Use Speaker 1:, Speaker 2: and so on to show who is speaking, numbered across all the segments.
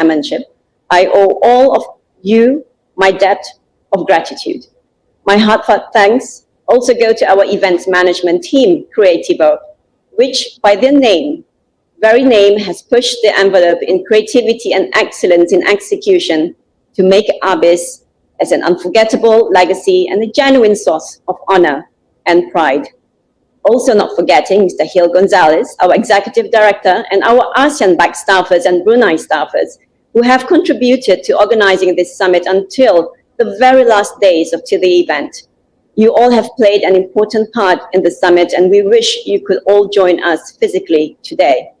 Speaker 1: chairmanship, I owe all of you my debt of gratitude. My heartfelt thanks also go to our events management team, Creativo, which by their very name has pushed the envelope in creativity and excellence in execution to make ABIS as an unforgettable legacy and a genuine source of honor and pride. Also not forgetting Mr. Gil Gonzalez, our Executive Director, and our ASEAN-backed staffers and Brunei staffers who have contributed to organizing this summit until the very last days to the event. You all have played an important part in the summit, and we wish you could all join us physically today.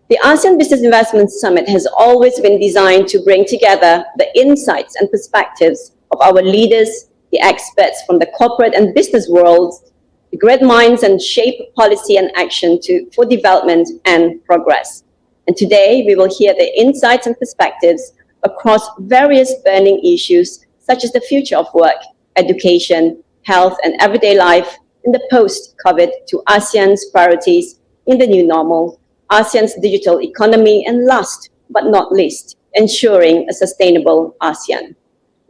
Speaker 1: The ASEAN Business Investment Summit has always been designed to bring together the insights and perspectives of our leaders, the experts from the corporate and business worlds, the great minds, and shape policy and action for development and progress. And today we will hear the insights and perspectives across various burning issues such as the future of work, education, health, and everyday life in the post-COVID to ASEAN's priorities in the new normal, ASEAN's digital economy, and last but not least, ensuring a sustainable ASEAN.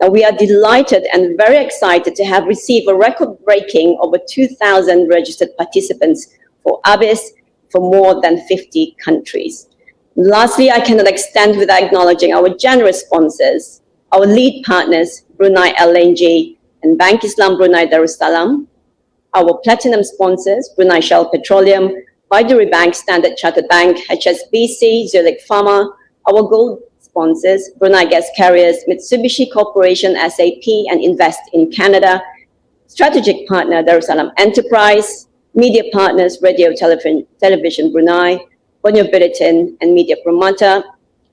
Speaker 1: Now, we are delighted and very excited to have received a record-breaking over 2,000 registered participants for ABIS for more than 50 countries. Lastly, I cannot extend without acknowledging our generous sponsors, our lead partners, Brunei LNG and Bank Islam Brunei Darussalam, our platinum sponsors, Brunei Shell Petroleum, Baiduri Bank, Standard Chartered Bank, HSBC, Zurich Pharma, our gold sponsors, Brunei Gas Carriers, Mitsubishi Corporation, SAP, and Invest in Canada, strategic partner, Darussalam Enterprise, media partners, Radio Television Brunei, Borneo Bulletin, and Media Promoter,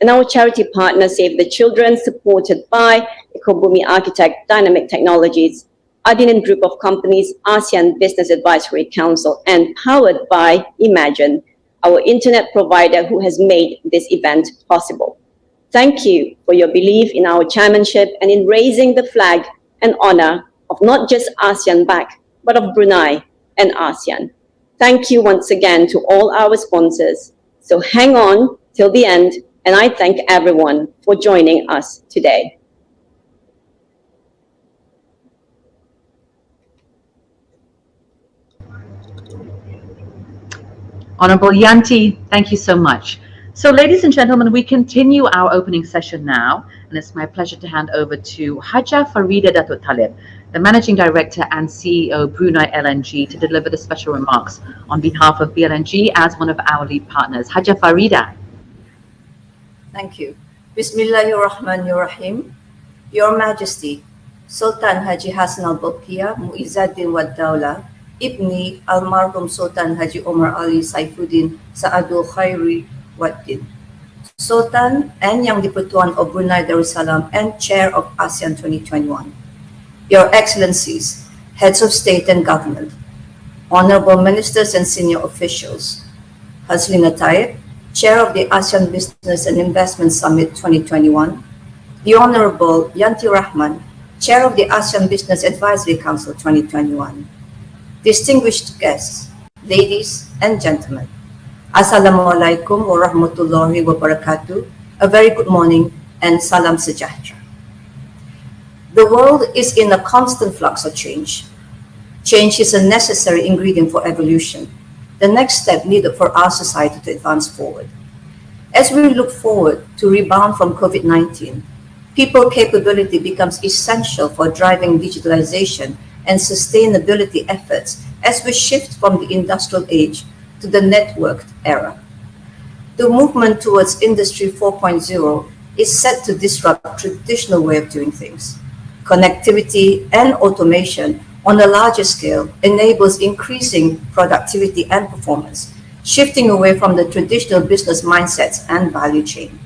Speaker 1: and our charity partner, Save the Children, supported by Ekobumi Architect, Dynamic Technologies, Adinin Group of Companies, ASEAN Business Advisory Council, and powered by Imagine, our internet provider who has made this event possible. Thank you for your belief in our chairmanship and in raising the flag and honor of not just ASEAN-backed, but of Brunei and ASEAN. Thank you once again to all our sponsors. So hang on till the end, and I thank everyone for joining us today.
Speaker 2: Honorable Yanti, thank you so much. So ladies and gentlemen, we continue our opening session now, and it's my pleasure to hand over to Haja Farida Datuk Talib, the Managing Director and CEO Brunei LNG, to deliver the special remarks on behalf of BLNG as one of our lead partners. Haja Farida.
Speaker 3: Thank you. Bismillahirrahmanirrahim. Your Majesty, Sultan Haji Hassan al-Bolkiah Muizzaddin Wad Dawla, Ibni Almarhum Sultan Haji Omar Ali Saifuddin Saadul Khairi Waddin, Sultan and Yang di-Pertuan of Brunei Darussalam and Chair of ASEAN 2021, Your Excellencies, Heads of State and Government, Honorable Ministers and Senior Officials, Hazlina Taib, Chair of the ASEAN Business and Investment Summit 2021, the Honorable Yanti Rahman, Chair of the ASEAN Business Advisory Council 2021, distinguished guests, ladies and gentlemen, Assalamualaikum warahmatullahi wabarakatuh, a very good morning and salam sejahtera. The world is in a constant flux of change. Change is a necessary ingredient for evolution, the next step needed for our society to advance forward. As we look forward to rebound from COVID-19, people capability becomes essential for driving digitalization and sustainability efforts as we shift from the industrial age to the networked era. The movement towards Industry 4.0 is set to disrupt traditional way of doing things. Connectivity and automation on a larger scale enables increasing productivity and performance, shifting away from the traditional business mindsets and value chain.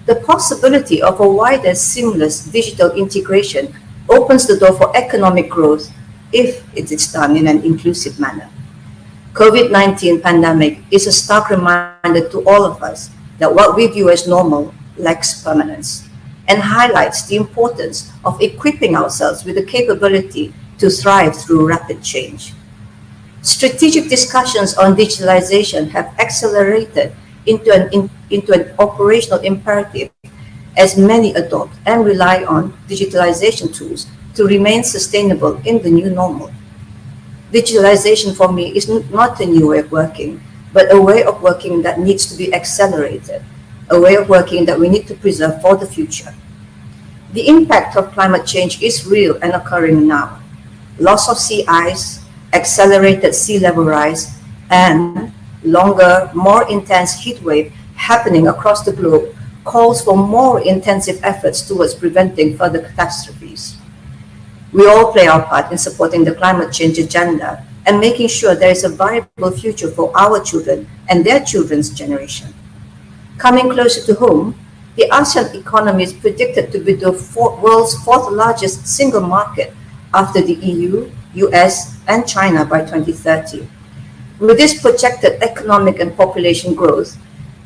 Speaker 3: The possibility of a wider seamless digital integration opens the door for economic growth if it is done in an inclusive manner. COVID-19 pandemic is a stark reminder to all of us that what we view as normal lacks permanence and highlights the importance of equipping ourselves with the capability to thrive through rapid change. Strategic discussions on digitalization have accelerated into an operational imperative as many adopt and rely on digitalization tools to remain sustainable in the new normal. Digitalization for me is not a new way of working, but a way of working that needs to be accelerated, a way of working that we need to preserve for the future. The impact of climate change is real and occurring now. Loss of sea ice, accelerated sea level rise, and longer, more intense heat wave happening across the globe calls for more intensive efforts towards preventing further catastrophes. We all play our part in supporting the climate change agenda and making sure there is a viable future for our children and their children's generation. Coming closer to home, the ASEAN economy is predicted to be the world's fourth largest single market after the EU, US, and China by 2030. With this projected economic and population growth,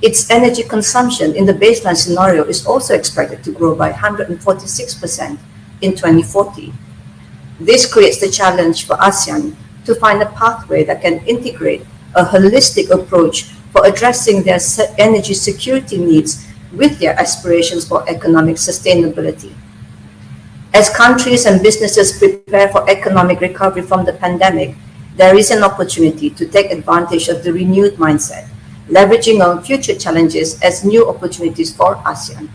Speaker 3: its energy consumption in the baseline scenario is also expected to grow by 146% in 2040. This creates the challenge for ASEAN to find a pathway that can integrate a holistic approach for addressing their energy security needs with their aspirations for economic sustainability. As countries and businesses prepare for economic recovery from the pandemic, there is an opportunity to take advantage of the renewed mindset, leveraging on future challenges as new opportunities for ASEAN.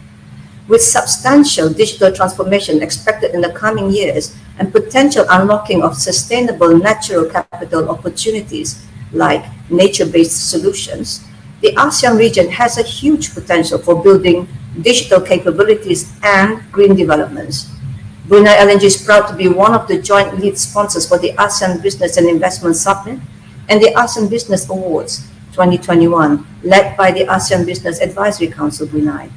Speaker 3: With substantial digital transformation expected in the coming years and potential unlocking of sustainable natural capital opportunities like nature-based solutions, the ASEAN region has a huge potential for building digital capabilities and green developments. Brunei LNG is proud to be one of the joint lead sponsors for the ASEAN Business and Investment Summit and the ASEAN Business Awards 2021, led by the ASEAN Business Advisory Council Brunei.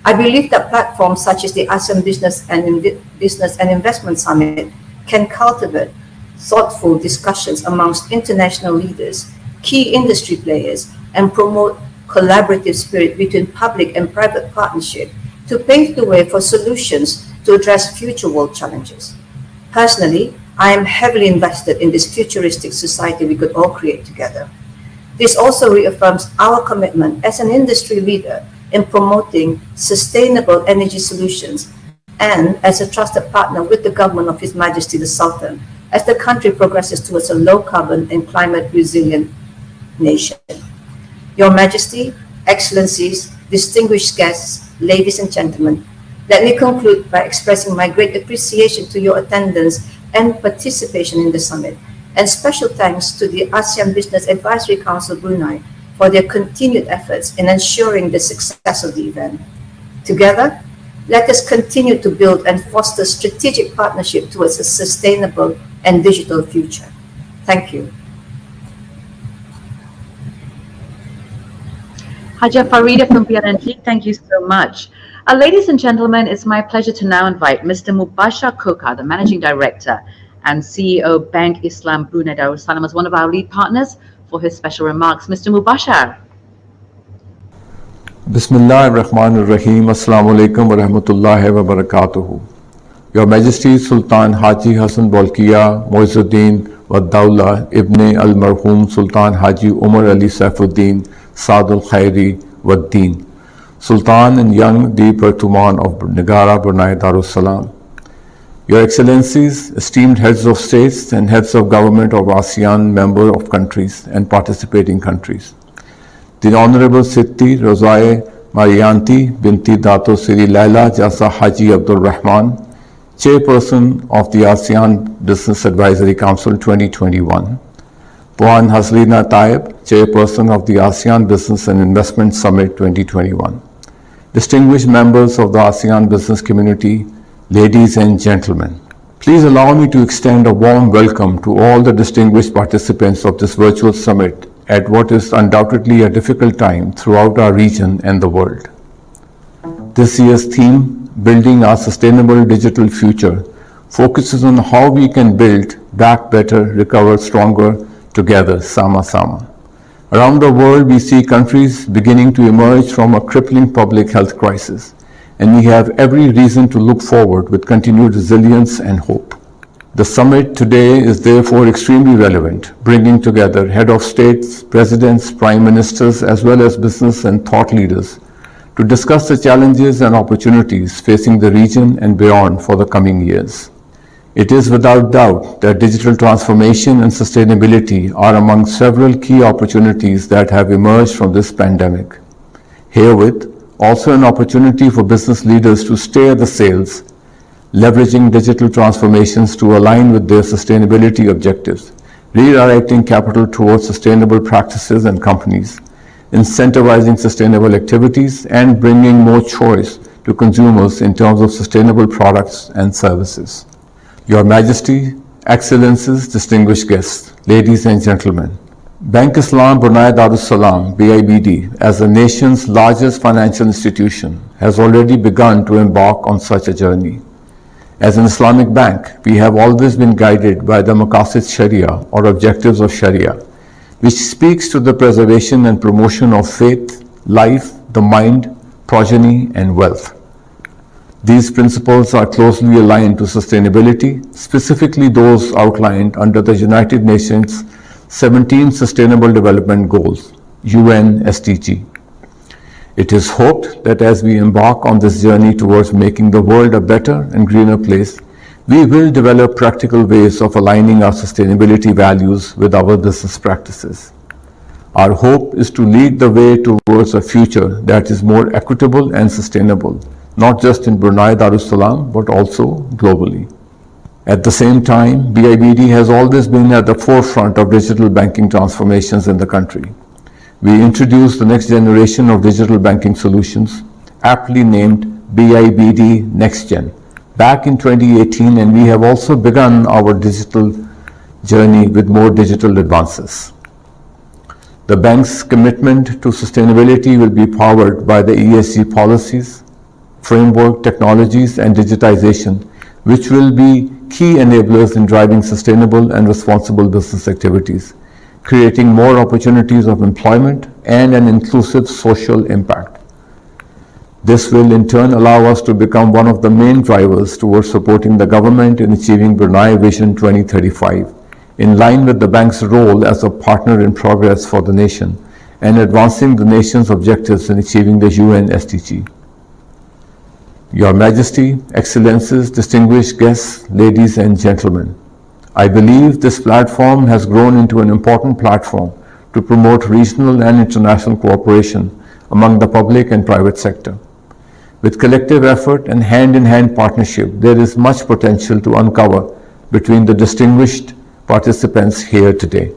Speaker 3: I believe that platforms such as the ASEAN Business and Investment Summit can cultivate thoughtful discussions amongst international leaders, key industry players, and promote collaborative spirit between public and private partnership to pave the way for solutions to address future world challenges. Personally, I am heavily invested in this futuristic society we could all create together. This also reaffirms our commitment as an industry leader in promoting sustainable energy solutions and as a trusted partner with the government of His Majesty the Sultan as the country progresses towards a low-carbon and climate-resilient nation. Your Majesty, Excellencies, distinguished guests, ladies and gentlemen, let me conclude by expressing my great appreciation to your attendance and participation in the summit, and special thanks to the ASEAN Business Advisory Council Brunei for their continued efforts in ensuring the success of the event. Together, let us continue to build and foster strategic partnership towards a sustainable and digital future. Thank you.
Speaker 2: Haja Farida from PRNG, thank you so much. Ladies and gentlemen, it's my pleasure to now invite Mr. Mubashar Koka, the Managing Director and CEO Bank Islam Brunei Darussalam, as one of our lead partners for his special remarks. Mr. Mubashar.
Speaker 4: Bismillah ar-Rahman ar-Rahim. Assalamu alaikum wa rahmatullahi wa barakatuhu. Your Majesty Sultan Haji Hassan Bolkiah Moizuddin wa Dawla Ibn al-Marhum Sultan Haji Umar Ali Saifuddin Saad al-Khairi wa Deen, Sultan and Young Di Pertuman of Negara Brunei Darussalam. Your Excellencies, esteemed heads of states and heads of government of ASEAN member of countries and participating countries. The Honorable Sitti Rozae Marianti Binti Dato Siri Laila Jasa Haji Abdul Rahman, Chairperson of the ASEAN Business Advisory Council 2021. Puan Haslina Taib, Chairperson of the ASEAN Business and Investment Summit 2021. Distinguished members of the ASEAN business community, ladies and gentlemen, please allow me to extend a warm welcome to all the distinguished participants of this virtual summit at what is undoubtedly a difficult time throughout our region and the world. This year's theme, Building Our Sustainable Digital Future, focuses on how we can build back better, recover stronger together, Sama Sama. Around the world, we see countries beginning to emerge from a crippling public health crisis, and we have every reason to look forward with continued resilience and hope. The summit today is therefore extremely relevant, bringing together head of states, presidents, prime ministers, as well as business and thought leaders to discuss the challenges and opportunities facing the region and beyond for the coming years. It is without doubt that digital transformation and sustainability are among several key opportunities that have emerged from this pandemic. Herewith, also an opportunity for business leaders to steer the sails, leveraging digital transformations to align with their sustainability objectives, redirecting capital towards sustainable practices and companies, incentivizing sustainable activities, and bringing more choice to consumers in terms of sustainable products and services. Your Majesty, Excellencies, distinguished guests, ladies and gentlemen, Bank Islam Brunei Darussalam, BIBD, as the nation's largest financial institution, has already begun to embark on such a journey. As an Islamic bank, we have always been guided by the Maqasid Sharia, or objectives of Sharia, which speaks to the preservation and promotion of faith, life, the mind, progeny, and wealth. These principles are closely aligned to sustainability, specifically those outlined under the United Nations 17 Sustainable Development Goals, UN SDG. It is hoped that as we embark on this journey towards making the world a better and greener place, we will develop practical ways of aligning our sustainability values with our business practices. Our hope is to lead the way towards a future that is more equitable and sustainable, not just in Brunei Darussalam, but also globally. At the same time, BIBD has always been at the forefront of digital banking transformations in the country. We introduced the next generation of digital banking solutions, aptly named BIBD NextGen, back in 2018, and we have also begun our digital journey with more digital advances. The bank's commitment to sustainability will be powered by the ESG policies, framework, technologies, and digitization, which will be key enablers in driving sustainable and responsible business activities, creating more opportunities of employment and an inclusive social impact. This will in turn allow us to become one of the main drivers towards supporting the government in achieving Brunei Vision 2035, in line with the bank's role as a partner in progress for the nation and advancing the nation's objectives in achieving the UN SDG. Your Majesty, Excellencies, distinguished guests, ladies and gentlemen, I believe this platform has grown into an important platform to promote regional and international cooperation among the public and private sector. With collective effort and hand-in-hand partnership, there is much potential to uncover between the distinguished participants here today.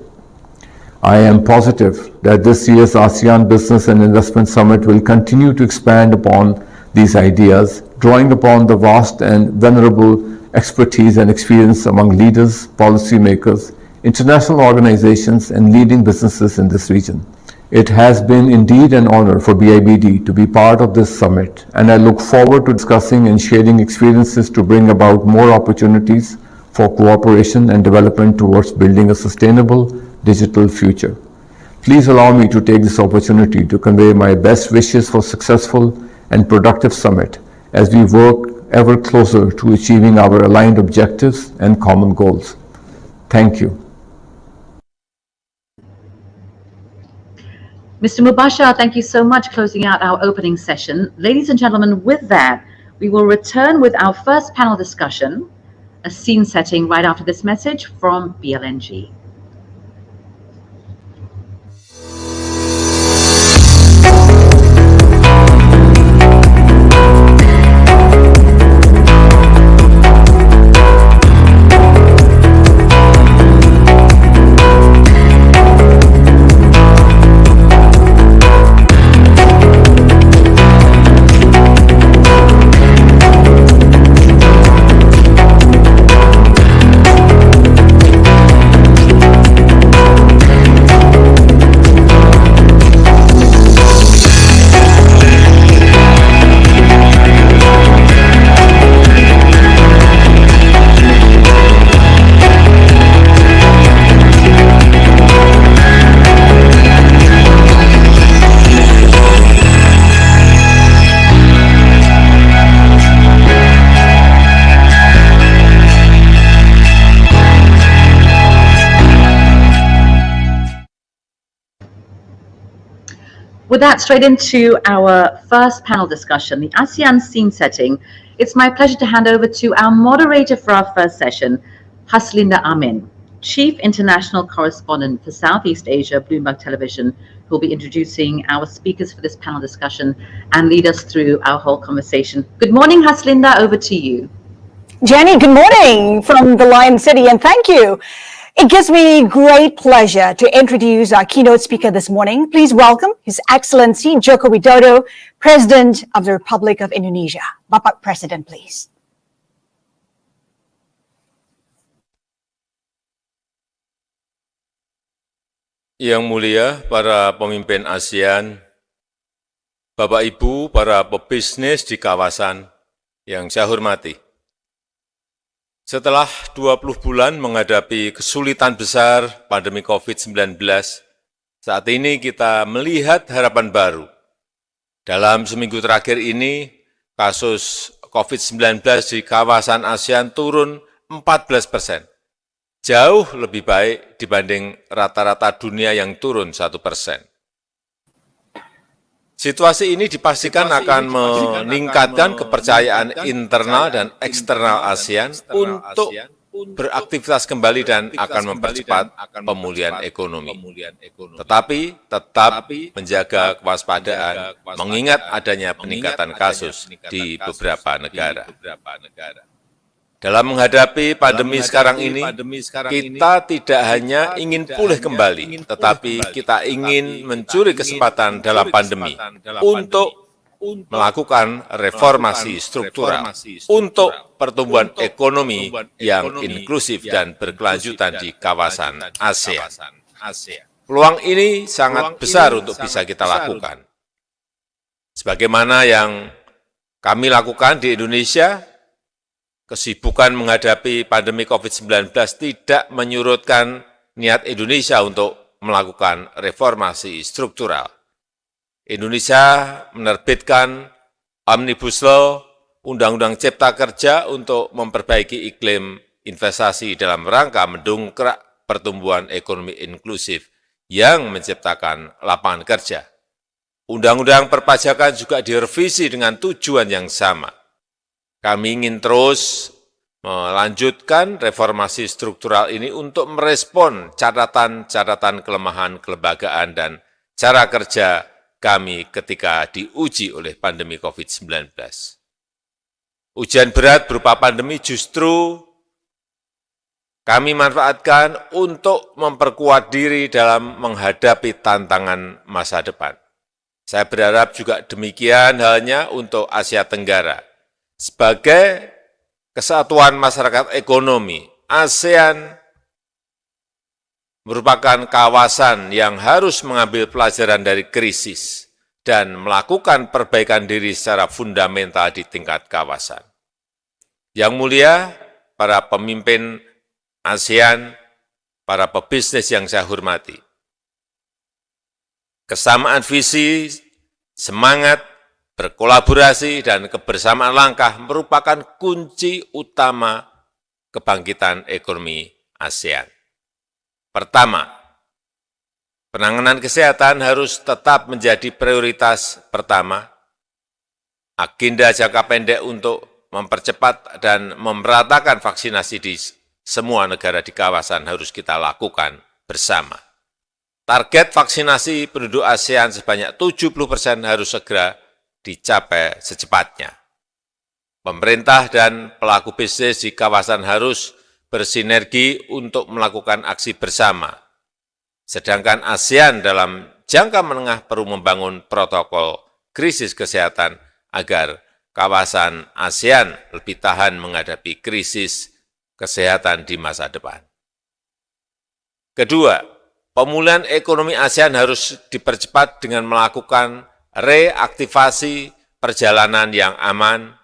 Speaker 4: I am positive that this year's ASEAN Business and Investment Summit will continue to expand upon these ideas, drawing upon the vast and venerable expertise and experience among leaders, policymakers, international organizations, and leading businesses in this region. It has been indeed an honor for BIBD to be part of this summit, and I look forward to discussing and sharing experiences to bring about more opportunities for cooperation and development towards building a sustainable digital future. Please allow me to take this opportunity to convey my best wishes for successful and productive summit as we work ever closer to achieving our aligned objectives and common goals. Thank you.
Speaker 2: Mr. Mubashir, thank you so much closing out our opening session. Ladies and gentlemen, with that, we will return with our first panel discussion, a scene setting right after this message from BLNG. With that, straight into our first panel discussion, the ASEAN scene setting. It's my pleasure to hand over to our moderator for our first session, Haslinda Amin, Chief International Correspondent for Southeast Asia, Bloomberg Television, who will be introducing our speakers for this panel discussion and lead us through our whole conversation. Good morning, Haslinda, over to you.
Speaker 5: Jenny, good morning from the Lion City, and thank you. It gives me great pleasure to introduce our keynote speaker this morning. Please welcome His Excellency Joko Widodo, President of the Republic of Indonesia. Bapak President, please.
Speaker 6: Yang mulia para pemimpin ASEAN, Bapak Ibu, para pebisnis di kawasan yang saya hormati. Setelah 20 bulan menghadapi kesulitan besar pandemi COVID-19, saat ini kita melihat harapan baru. Dalam seminggu terakhir ini, kasus COVID-19 di kawasan ASEAN turun 14%. Jauh lebih baik dibanding rata-rata dunia yang turun 1%. Situasi ini dipastikan akan meningkatkan kepercayaan internal dan eksternal ASEAN untuk beraktivitas kembali dan akan mempercepat pemulihan ekonomi. Tetapi tetap menjaga kewaspadaan, mengingat adanya peningkatan kasus di beberapa negara. Dalam menghadapi pandemi sekarang ini, kita tidak hanya ingin pulih kembali, tetapi kita ingin mencuri kesempatan dalam pandemi untuk melakukan reformasi struktural untuk pertumbuhan ekonomi yang inklusif dan berkelanjutan di kawasan ASEAN. Peluang ini sangat besar untuk bisa kita lakukan. Sebagaimana yang kami lakukan di Indonesia, kesibukan menghadapi pandemi COVID-19 tidak menyurutkan niat Indonesia untuk melakukan reformasi struktural. Indonesia menerbitkan Omnibus Law, Undang-Undang Cipta Kerja untuk memperbaiki iklim investasi dalam rangka mendongkrak pertumbuhan ekonomi inklusif yang menciptakan lapangan kerja. Undang-undang perpajakan juga direvisi dengan tujuan yang sama. Kami ingin terus melanjutkan reformasi struktural ini untuk merespon catatan-catatan kelemahan kelembagaan dan cara kerja kami ketika diuji oleh pandemi COVID-19. Ujian berat berupa pandemi justru kami manfaatkan untuk memperkuat diri dalam menghadapi tantangan masa depan. Saya berharap juga demikian halnya untuk Asia Tenggara. Sebagai kesatuan masyarakat ekonomi, ASEAN merupakan kawasan yang harus mengambil pelajaran dari krisis dan melakukan perbaikan diri secara fundamental di tingkat kawasan. Yang mulia, para pemimpin ASEAN, para pebisnis yang saya hormati, kesamaan visi, semangat, berkolaborasi dan kebersamaan langkah merupakan kunci utama kebangkitan ekonomi ASEAN. Pertama, penanganan kesehatan harus tetap menjadi prioritas pertama. Agenda jangka pendek untuk mempercepat dan memeratakan vaksinasi di semua negara di kawasan harus kita lakukan bersama. Target vaksinasi penduduk ASEAN sebanyak 70% harus segera dicapai secepatnya. Pemerintah dan pelaku bisnis di kawasan harus bersinergi untuk melakukan aksi bersama. Sedangkan ASEAN dalam jangka menengah perlu membangun protokol krisis kesehatan agar kawasan ASEAN lebih tahan menghadapi krisis kesehatan di masa depan. Kedua, pemulihan ekonomi ASEAN harus dipercepat dengan melakukan reaktivasi perjalanan yang aman,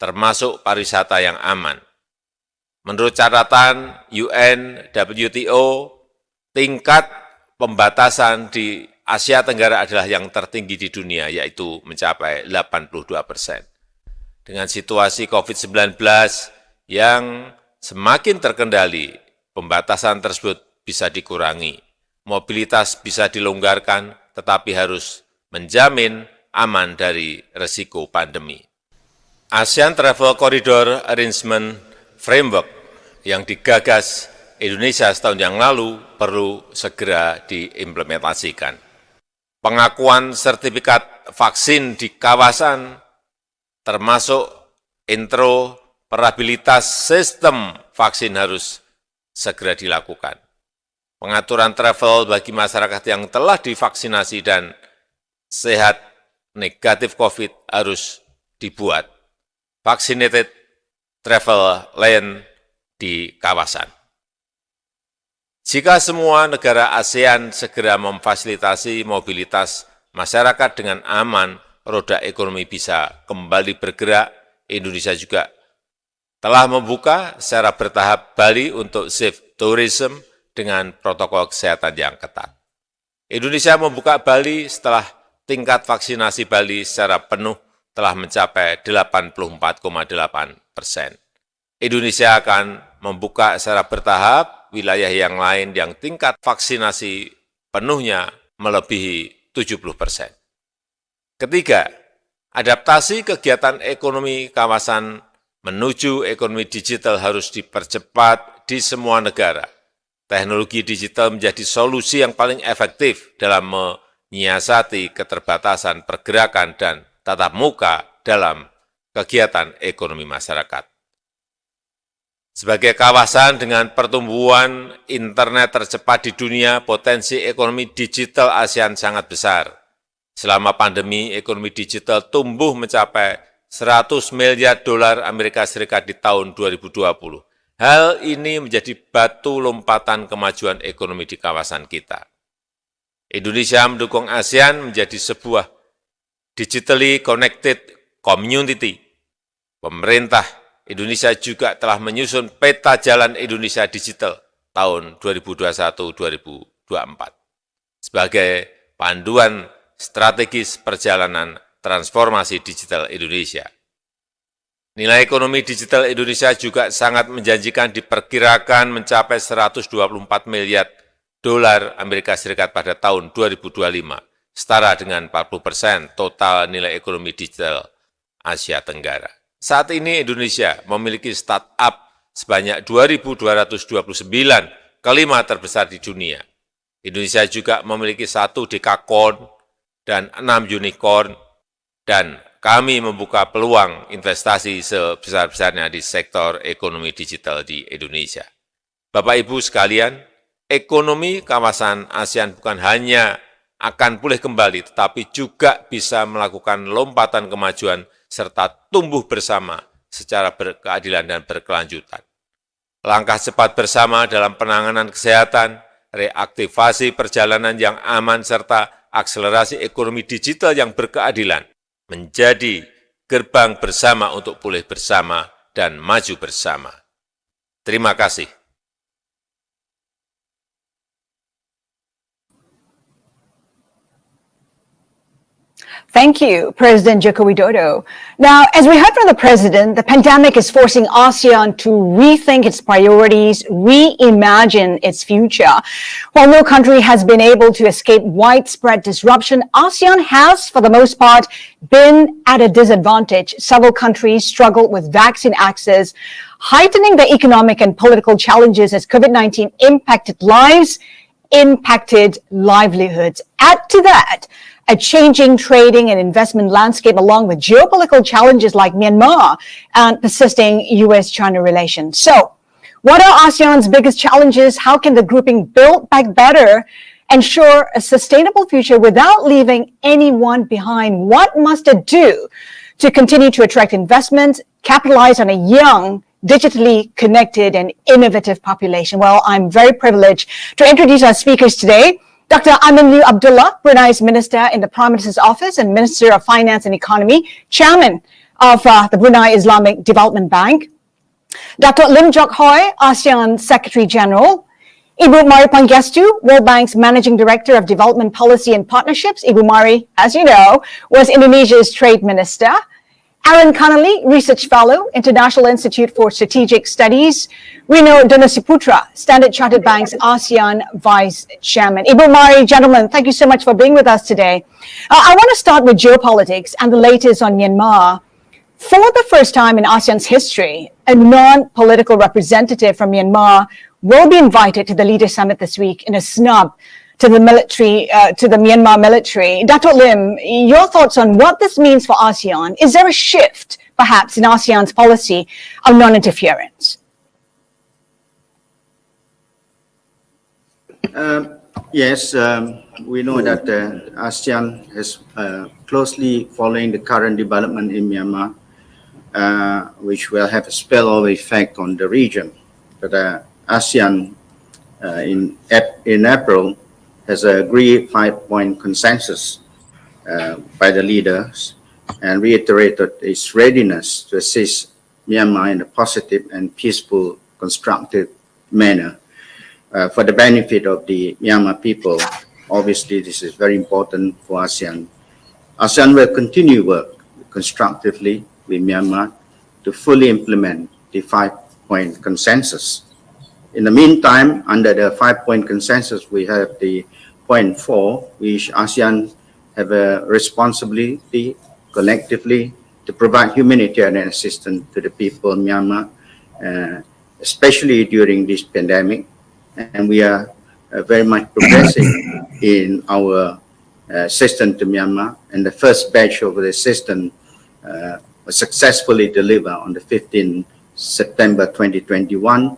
Speaker 6: termasuk pariwisata yang aman. Menurut catatan UN, WTO, tingkat pembatasan di Asia Tenggara adalah yang tertinggi di dunia, yaitu mencapai 82%. Dengan situasi COVID-19 yang semakin terkendali, pembatasan tersebut bisa dikurangi, mobilitas bisa dilonggarkan, tetapi harus menjamin aman dari resiko pandemi. ASEAN Travel Corridor Arrangement Framework yang digagas Indonesia setahun yang lalu perlu segera diimplementasikan. Pengakuan sertifikat vaksin di kawasan termasuk interoperabilitas sistem vaksin harus segera dilakukan. Pengaturan travel bagi masyarakat yang telah divaksinasi dan sehat negatif COVID harus dibuat. Vaccinated travel lane di kawasan. Jika semua negara ASEAN segera memfasilitasi mobilitas masyarakat dengan aman, roda ekonomi bisa kembali bergerak. Indonesia juga telah membuka secara bertahap Bali untuk safe tourism dengan protokol kesehatan yang ketat. Indonesia membuka Bali setelah tingkat vaksinasi Bali secara penuh telah mencapai 84,8%. Indonesia akan membuka secara bertahap wilayah yang lain yang tingkat vaksinasi penuhnya melebihi 70%. Ketiga, adaptasi kegiatan ekonomi kawasan menuju ekonomi digital harus dipercepat di semua negara. Teknologi digital menjadi solusi yang paling efektif dalam menyiasati keterbatasan pergerakan dan tatap muka dalam kegiatan ekonomi masyarakat. Sebagai kawasan dengan pertumbuhan internet tercepat di dunia, potensi ekonomi digital ASEAN sangat besar. Selama pandemi, ekonomi digital tumbuh mencapai $100 miliar Amerika Serikat di tahun 2020. Hal ini menjadi batu lompatan kemajuan ekonomi di kawasan kita. Indonesia mendukung ASEAN menjadi sebuah digitally connected community. Pemerintah Indonesia juga telah menyusun peta jalan Indonesia digital tahun 2021-2024 sebagai panduan strategis perjalanan transformasi digital Indonesia. Nilai ekonomi digital Indonesia juga sangat menjanjikan, diperkirakan mencapai $124 miliar Amerika Serikat pada tahun 2025, setara dengan 40% total nilai ekonomi digital Asia Tenggara. Saat ini Indonesia memiliki startup sebanyak 2.229, kelima terbesar di dunia. Indonesia juga memiliki 1 dekakorn dan 6 unicorn, dan kami membuka peluang investasi sebesar-besarnya di sektor ekonomi digital di Indonesia. Bapak Ibu sekalian, ekonomi kawasan ASEAN bukan hanya akan pulih kembali, tetapi juga bisa melakukan lompatan kemajuan serta tumbuh bersama secara berkeadilan dan berkelanjutan. Langkah cepat bersama dalam penanganan kesehatan, reaktivasi perjalanan yang aman, serta akselerasi ekonomi digital yang berkeadilan menjadi gerbang bersama untuk pulih bersama dan maju bersama. Terima kasih.
Speaker 5: Thank you, President Joko Widodo. Now, as we heard from the President, the pandemic is forcing ASEAN to rethink its priorities, reimagine its future. While no country has been able to escape widespread disruption, ASEAN has, for the most part, been at a disadvantage. Several countries struggle with vaccine access, heightening the economic and political challenges as COVID-19 impacted lives, impacted livelihoods. Add to that, a changing trading and investment landscape along with geopolitical challenges like Myanmar and persisting U.S.-China relations. So, what are ASEAN's biggest challenges? How can the grouping build back better, ensure a sustainable future without leaving anyone behind? What must it do to continue to attract investments, capitalize on a young, digitally connected and innovative population? Well, I'm very privileged to introduce our speakers today. Dr. Aminul Abdullah, Brunei's Minister in the Prime Minister's Office and Minister of Finance and Economy, Chairman of the Brunei Islamic Development Bank. Dr. Lim Jock Hoi, ASEAN Secretary General. Ibu Mari Pangestu, World Bank's Managing Director of Development Policy and Partnerships. Ibu Mari, as you know, was Indonesia's Trade Minister. Aaron Connolly, Research Fellow, International Institute for Strategic Studies. Rino Donasiputra, Standard Chartered Bank's ASEAN Vice Chairman. Ibu Mari, gentlemen, thank you so much for being with us today. I want to start with geopolitics and the latest on Myanmar. For the first time in ASEAN's history, a non-political representative from Myanmar will be invited to the Leaders Summit this week in a snub to the military, to the Myanmar military. Dr. Lim, your thoughts on what this means for ASEAN? Is there a shift, perhaps, in ASEAN's policy of non-interference?
Speaker 7: Yes, we know that ASEAN is closely following the current development in Myanmar, which will have a spillover effect on the region. But ASEAN in April has agreed 5-point consensus by the leaders and reiterated its readiness to assist Myanmar in a positive and peaceful, constructive manner for the benefit of the Myanmar people. Obviously, this is very important for ASEAN. ASEAN will continue work constructively with Myanmar to fully implement the 5-point consensus. In the meantime, under the 5-point consensus, we have the point 4, which ASEAN have a responsibility collectively to provide humanitarian assistance to the people of Myanmar, especially during this pandemic. And we are very much progressing in our assistance to Myanmar. And the first batch of the assistance was successfully delivered on the 15th September 2021,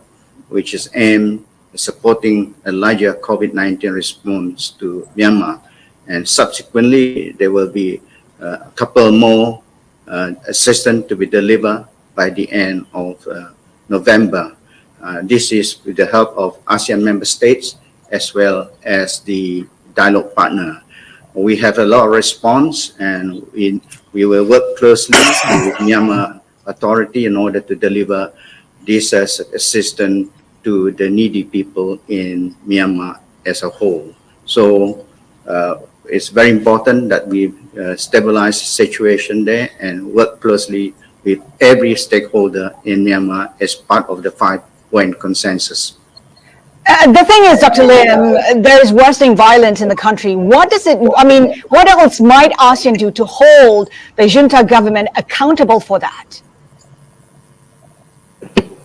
Speaker 7: which is aimed at supporting a larger COVID-19 response to Myanmar. And subsequently, there will be a couple more assistance to be delivered by the end of November. This is with the help of ASEAN member states as well as the dialogue partner. We have a lot of response, and we will work closely with Myanmar authority in order to deliver this as assistance to the needy people in Myanmar as a whole. So it's very important that we stabilize the situation there and work closely with every stakeholder in Myanmar as part of the 5-point consensus.
Speaker 5: The thing is, Dr. Lim, there is worsening violence in the country. What else might ASEAN do to hold the junta government accountable for that?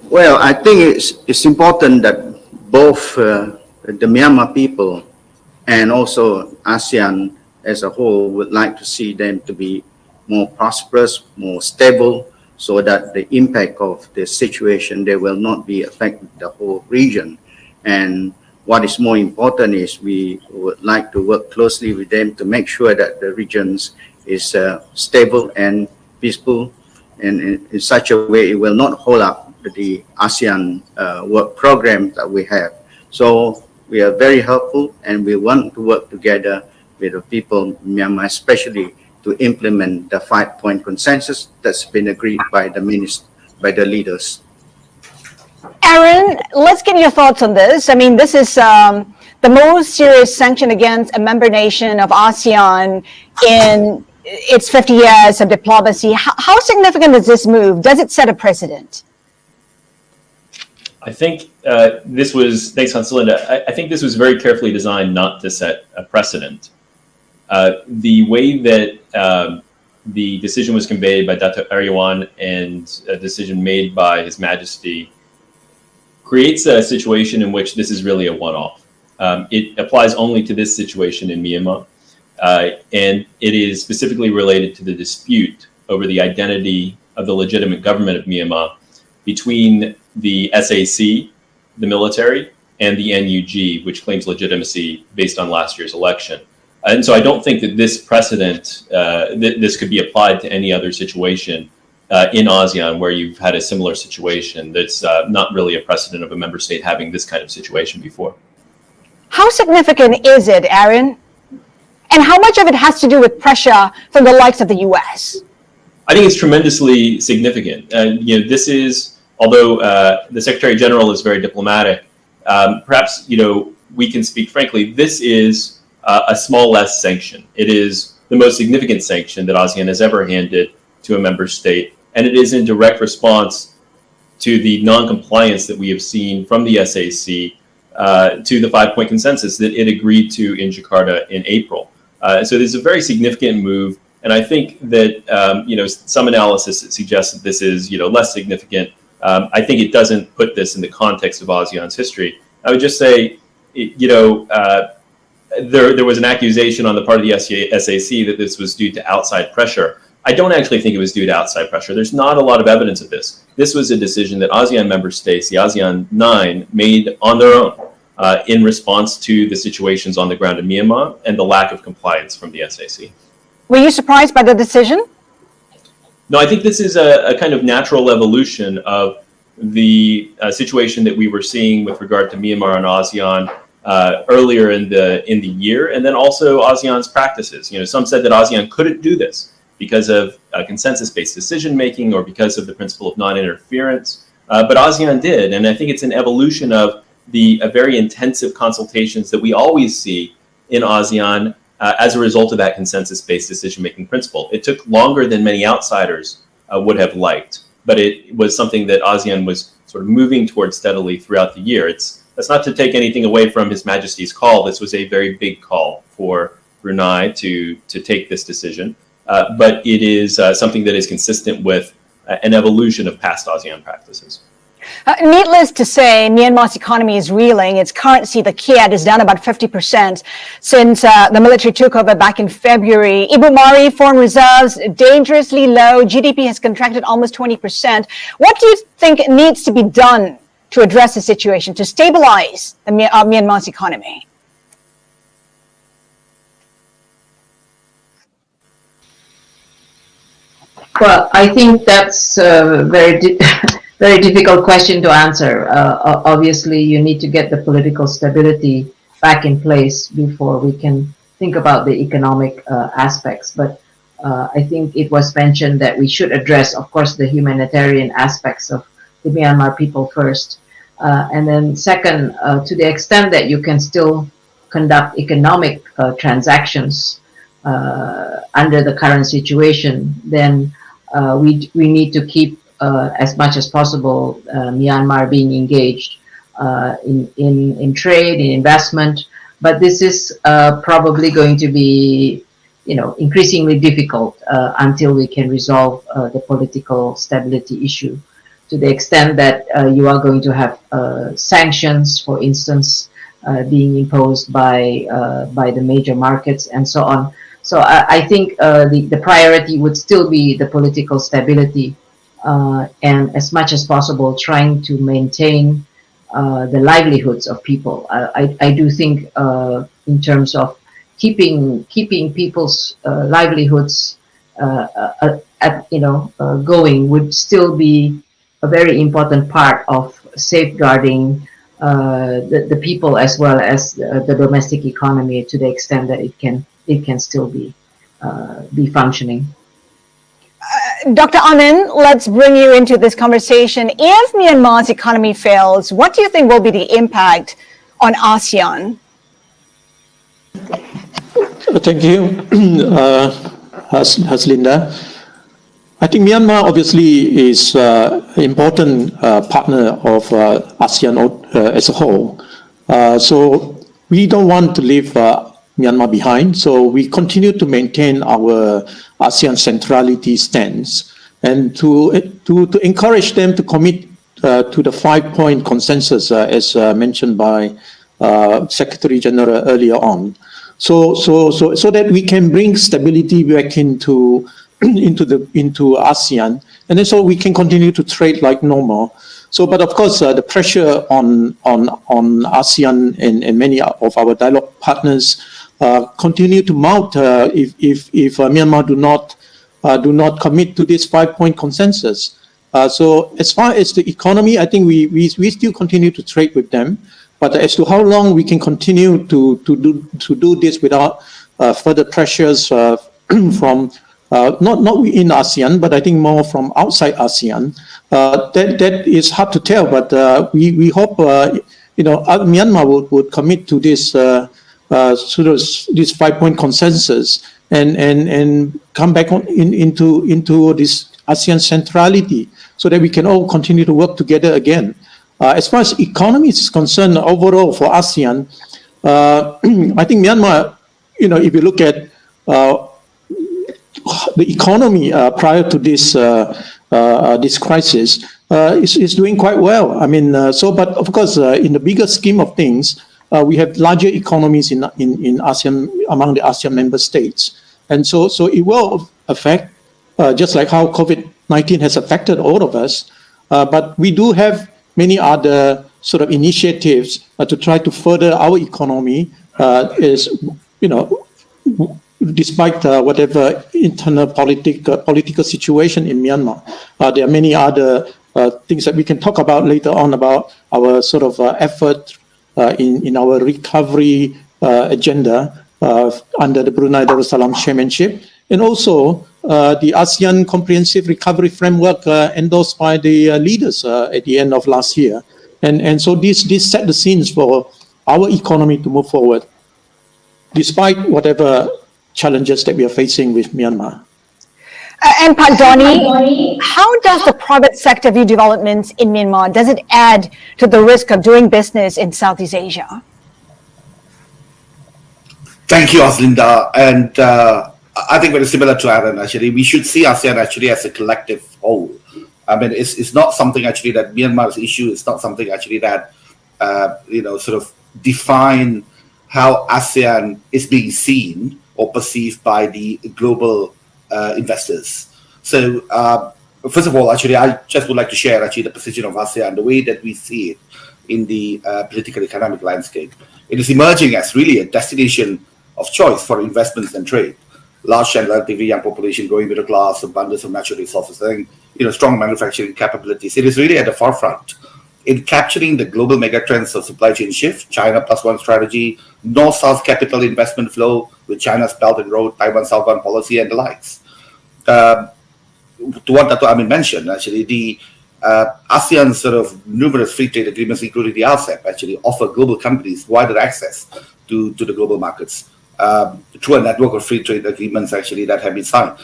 Speaker 7: Well, I think it's important that both the Myanmar people and also ASEAN as a whole would like to see them to be more prosperous, more stable, so that the impact of the situation there will not be affecting the whole region. And what is more important is we would like to work closely with them to make sure that the regions is stable and peaceful, and in such a way it will not hold up the ASEAN work program that we have. So we are very helpful, and we want to work together with the people in Myanmar, especially to implement the 5-point consensus that's been agreed by the leaders.
Speaker 5: Aaron, let's get your thoughts on this. I mean, this is the most serious sanction against a member nation of ASEAN in its 50 years of diplomacy. How significant is this move? Does it set a precedent?
Speaker 8: I think thanks, Hansalinda. I think this was very carefully designed not to set a precedent. The way that the decision was conveyed by Dato' Erdogan and a decision made by His Majesty creates a situation in which this is really a one-off. It applies only to this situation in Myanmar, and it is specifically related to the dispute over the identity of the legitimate government of Myanmar between the SAC, the military, and the NUG, which claims legitimacy based on last year's election. And so I don't think that this precedent, this could be applied to any other situation in ASEAN where you've had a similar situation. That's not really a precedent of a member state having this kind of situation before.
Speaker 5: How significant is it, Aaron? And how much of it has to do with pressure from the likes of the US?
Speaker 8: I think it's tremendously significant. This is, although the Secretary General is very diplomatic, perhaps, we can speak frankly, this is a small less sanction. It is the most significant sanction that ASEAN has ever handed to a member state, and it is in direct response to the non-compliance that we have seen from the SAC to the 5-point consensus that it agreed to in Jakarta in April. So there's a very significant move, and I think that some analysis suggests that this is less significant. I think it doesn't put this in the context of ASEAN's history. I would just say, there was an accusation on the part of the SAC that this was due to outside pressure. I don't actually think it was due to outside pressure. There's not a lot of evidence of this. This was a decision that ASEAN member states, the ASEAN 9, made on their own in response to the situations on the ground in Myanmar and the lack of compliance from the SAC.
Speaker 5: Were you surprised by the decision?
Speaker 8: No, I think this is a kind of natural evolution of the situation that we were seeing with regard to Myanmar and ASEAN earlier in the year, and then also ASEAN's practices. Some said that ASEAN couldn't do this because of consensus-based decision-making or because of the principle of non-interference, but ASEAN did, and I think it's an evolution of the very intensive consultations that we always see in ASEAN as a result of that consensus-based decision-making principle. It took longer than many outsiders would have liked, but it was something that ASEAN was sort of moving towards steadily throughout the year. That's not to take anything away from His Majesty's call. This was a very big call for Brunei to take this decision, but it is something that is consistent with an evolution of past ASEAN practices.
Speaker 5: Needless to say, Myanmar's economy is reeling. Its currency, the kyat, is down about 50% since the military took over back in February. Ibu Mari, foreign reserves dangerously low. GDP has contracted almost 20%. What do you think needs to be done to address the situation, to stabilize Myanmar's economy?
Speaker 9: Well, I think that's very difficult question to answer. Obviously, you need to get the political stability back in place before we can think about the economic aspects. But I think it was mentioned that we should address, of course, the humanitarian aspects of the Myanmar people first. And then second, to the extent that you can still conduct economic transactions under the current situation, then we need to keep as much as possible Myanmar being engaged in trade, in investment. But this is probably going to be increasingly difficult until we can resolve the political stability issue, to the extent that you are going to have sanctions, for instance, being imposed by the major markets and so on. So I think the priority would still be the political stability, and as much as possible trying to maintain the livelihoods of people. I do think in terms of keeping people's livelihoods going would still be a very important part of safeguarding the people as well as the domestic economy, to the extent that it can still be functioning.
Speaker 5: Dr. Amin, let's bring you into this conversation. If Myanmar's economy fails, what do you think will be the impact on ASEAN?
Speaker 10: Thank you, Haslinda. I think Myanmar obviously is an important partner of ASEAN as a whole. So we don't want to leave Myanmar behind. So we continue to maintain our ASEAN centrality stance, and to encourage them to commit to the 5-point consensus as mentioned by Secretary General earlier on. So that we can bring stability back into ASEAN, and then so we can continue to trade like normal. So, but of course, the pressure on ASEAN and many of our dialogue partners continue to mount if Myanmar do not commit to this 5-point consensus. So, as far as the economy, I think we still continue to trade with them. But as to how long we can continue to do this without further pressures from not within ASEAN, but I think more from outside ASEAN, that is hard to tell. But we hope Myanmar would commit to this 5-point consensus, and come back into this ASEAN centrality so that we can all continue to work together again. As far as economy is concerned, overall for ASEAN, I think Myanmar, if you look at the economy prior to this crisis, is doing quite well. I mean, but of course, in the bigger scheme of things, we have larger economies in ASEAN, among the ASEAN member states. And so it will affect, just like how COVID-19 has affected all of us. But we do have many other sort of initiatives to try to further our economy, despite whatever internal political situation in Myanmar. There are many other things that we can talk about later on about our sort of effort in our recovery agenda under the Brunei Darussalam chairmanship, and also the ASEAN Comprehensive Recovery Framework endorsed by the leaders at the end of last year. And so this set the scenes for our economy to move forward, despite whatever challenges that we are facing with Myanmar.
Speaker 5: And Pak Donnie, how does the private sector view developments in Myanmar? Does it add to the risk of doing business in Southeast Asia?
Speaker 11: Thank you, Aslinda. And I think very similar to Aaron, actually. We should see ASEAN actually as a collective whole. I mean, it's not something actually that Myanmar's issue is not something actually that, sort of define how ASEAN is being seen or perceived by the global investors. So, first of all, actually, I just would like to share actually the position of ASEAN, the way that we see it in the political economic landscape. It is emerging as really a destination of choice for investments and trade. Large and relatively young population, growing middle class, abundance of natural resources, and strong manufacturing capabilities. It is really at the forefront in capturing the global megatrends of supply chain shift, China Plus One strategy, North-South capital investment flow with China's Belt and Road, Taiwan Southbound policy, and the likes. To what Dato' Amin mentioned, actually, the ASEAN sort of numerous free trade agreements, including the RCEP, actually offer global companies wider access to the global markets through a network of free trade agreements actually that have been signed.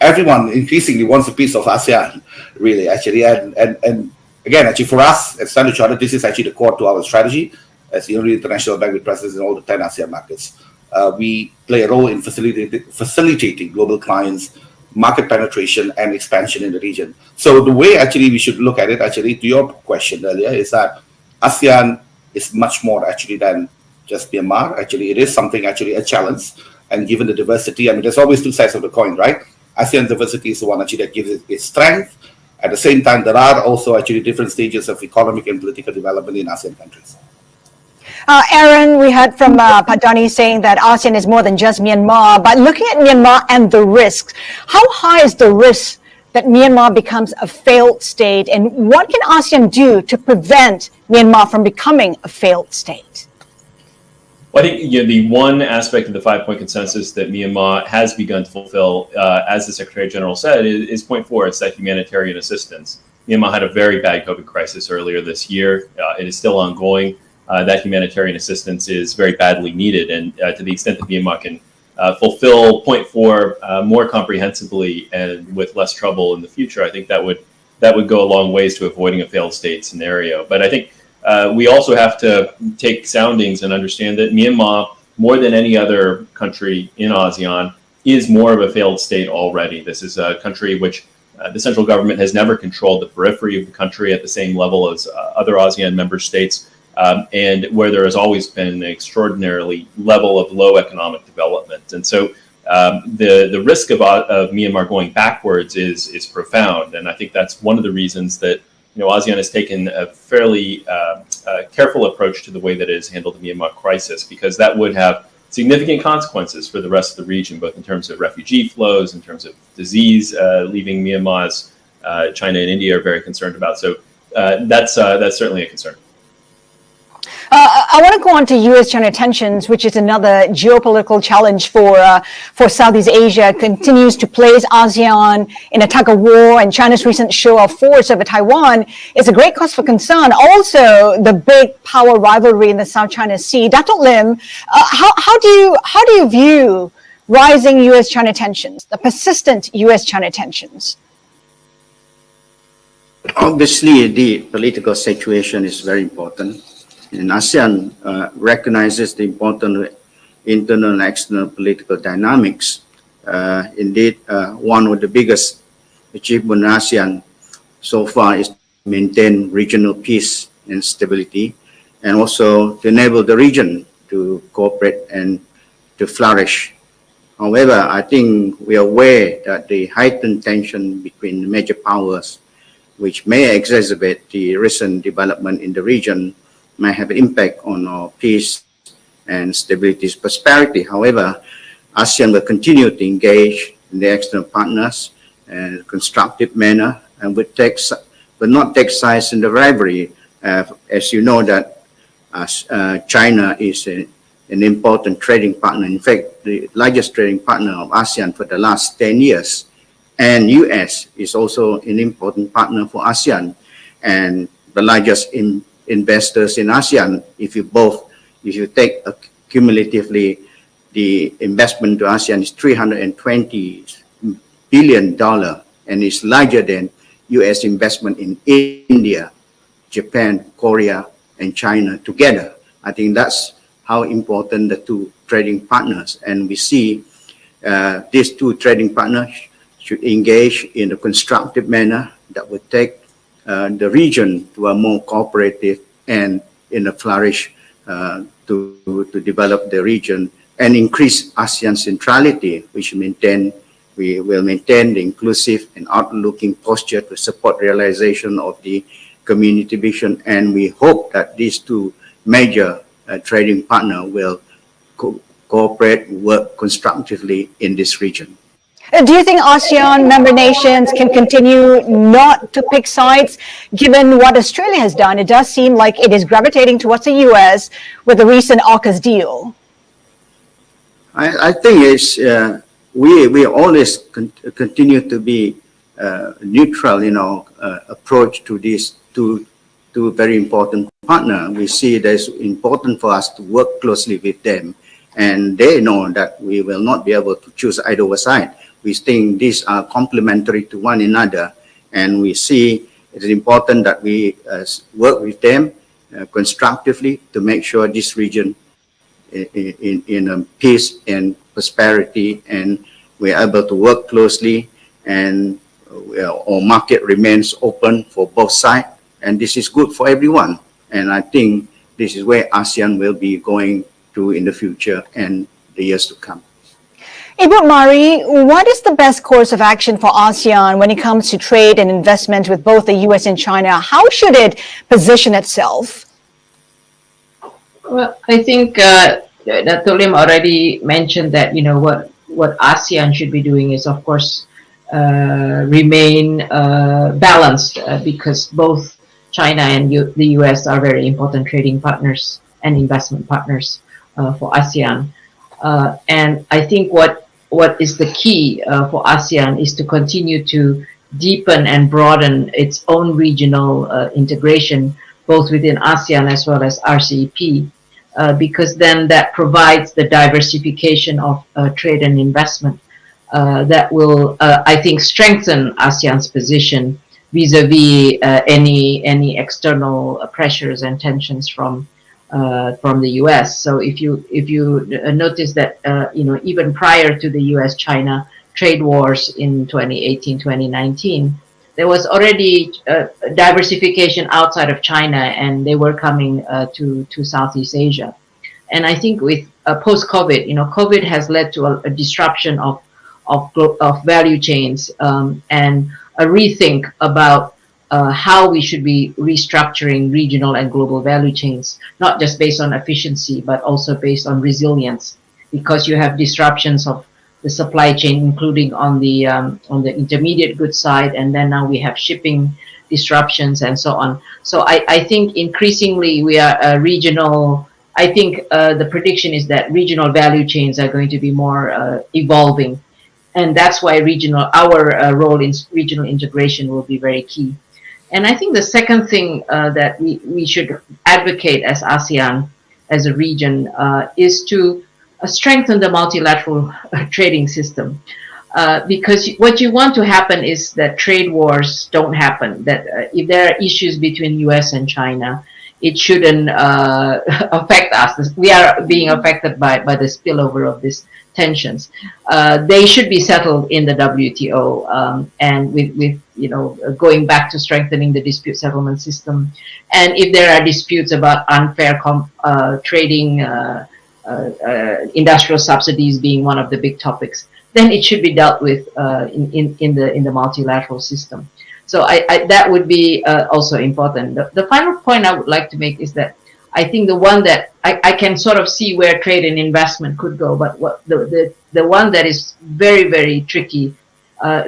Speaker 11: Everyone increasingly wants a piece of ASEAN, really, actually, and again, actually, for us at Standard Chartered, this is actually the core to our strategy as the only international bank with presence in all the 10 ASEAN markets. We play a role in facilitating global clients, market penetration, and expansion in the region. So the way actually we should look at it, actually, to your question earlier, is that ASEAN is much more actually than just Myanmar. Actually, it is something actually a challenge. And given the diversity, I mean, there's always two sides of the coin, right? ASEAN diversity is the one actually that gives it its strength. At the same time, there are also actually different stages of economic and political development in ASEAN countries.
Speaker 5: Aaron, we heard from Pak Donnie saying that ASEAN is more than just Myanmar, but looking at Myanmar and the risks, how high is the risk that Myanmar becomes a failed state, and what can ASEAN do to prevent Myanmar from becoming a failed state?
Speaker 8: Well, I think the one aspect of the 5-point consensus that Myanmar has begun to fulfill, as the Secretary General said, is point 4. It's that humanitarian assistance. Myanmar had a very bad COVID crisis earlier this year. It is still ongoing. That humanitarian assistance is very badly needed, and to the extent that Myanmar can fulfill point 4 more comprehensively and with less trouble in the future, I think that would go a long ways to avoiding a failed state scenario. But I think we also have to take soundings and understand that Myanmar, more than any other country in ASEAN, is more of a failed state already. This is a country which the central government has never controlled the periphery of the country at the same level as other ASEAN member states, and where there has always been an extraordinarily level of low economic development. And so the risk of Myanmar going backwards is profound. And I think that's one of the reasons that ASEAN has taken a fairly careful approach to the way that it has handled the Myanmar crisis, because that would have significant consequences for the rest of the region, both in terms of refugee flows, in terms of disease leaving Myanmar, as China and India are very concerned about. So that's certainly a concern.
Speaker 5: I want to go on to U.S.-China tensions, which is another geopolitical challenge for Southeast Asia. It continues to place ASEAN in a tug of war, and China's recent show of force over Taiwan is a great cause for concern. Also, the big power rivalry in the South China Sea. Dato' Lim, how do you view rising US-China tensions, the persistent US-China tensions?
Speaker 7: Obviously, the political situation is very important. And ASEAN recognizes the important internal and external political dynamics. Indeed, one of the biggest achievements in ASEAN so far is to maintain regional peace and stability, and also to enable the region to cooperate and to flourish. However, I think we are aware that the heightened tension between the major powers, which may exacerbate the recent development in the region, may have an impact on our peace and stability, prosperity. However, ASEAN will continue to engage in the external partners in a constructive manner and will not take sides in the rivalry. As you know, that China is an important trading partner. In fact, the largest trading partner of ASEAN for the last 10 years. And US is also an important partner for ASEAN, and the largest investors in ASEAN. If you take cumulatively, the investment to ASEAN is $320 billion, and is larger than US investment in India, Japan, Korea, and China together. I think that's how important the two trading partners, and we see these two trading partners should engage in a constructive manner that would take the region to a more cooperative and in a flourish to develop the region and increase ASEAN centrality, which we will maintain the inclusive and outlooking posture to support realization of the community vision. And we hope that these two major trading partners will cooperate, work constructively in this region.
Speaker 5: Do you think ASEAN member nations can continue not to pick sides, given what Australia has done? It does seem like it is gravitating towards the US with the recent AUKUS deal.
Speaker 7: I think it's we always continue to be neutral in our approach to these two very important partners. We see that it's important for us to work closely with them, and they know that we will not be able to choose either side. We think these are complementary to one another, and we see it is important that we work with them constructively to make sure this region in peace and prosperity, and we're able to work closely, and our market remains open for both sides, and this is good for everyone. And I think this is where ASEAN will be going to in the future and the years to come.
Speaker 5: Ibu Mari, what is the best course of action for ASEAN when it comes to trade and investment with both the US and China? How should it position itself?
Speaker 9: Well, I think Dato' Lim already mentioned that, what ASEAN should be doing is, of course, remain balanced because both China and the US are very important trading partners and investment partners for ASEAN. And I think what is the key for ASEAN is to continue to deepen and broaden its own regional integration, both within ASEAN as well as RCEP, because then that provides the diversification of trade and investment that will, I think, strengthen ASEAN's position vis-a-vis any external pressures and tensions from the US. So if you notice that even prior to the US-China trade wars in 2018, 2019, there was already diversification outside of China, and they were coming to Southeast Asia. And I think with post-COVID, COVID has led to a disruption of value chains and a rethink about how we should be restructuring regional and global value chains, not just based on efficiency, but also based on resilience, because you have disruptions of the supply chain, including on the intermediate goods side, and then now we have shipping disruptions and so on. So I think increasingly we are regional. I think the prediction is that regional value chains are going to be more evolving, and that's why our role in regional integration will be very key. And I think the second thing that we should advocate as ASEAN, as a region, is to strengthen the multilateral trading system. Because what you want to happen is that trade wars don't happen, that if there are issues between US and China, it shouldn't affect us. We are being affected by the spillover of these tensions. They should be settled in the WTO, and with going back to strengthening the dispute settlement system. And if there are disputes about unfair trading, industrial subsidies being one of the big topics, then it should be dealt with in the multilateral system. So that would be also important. The final point I would like to make is that I think the one that I can sort of see where trade and investment could go, but the one that is very, very tricky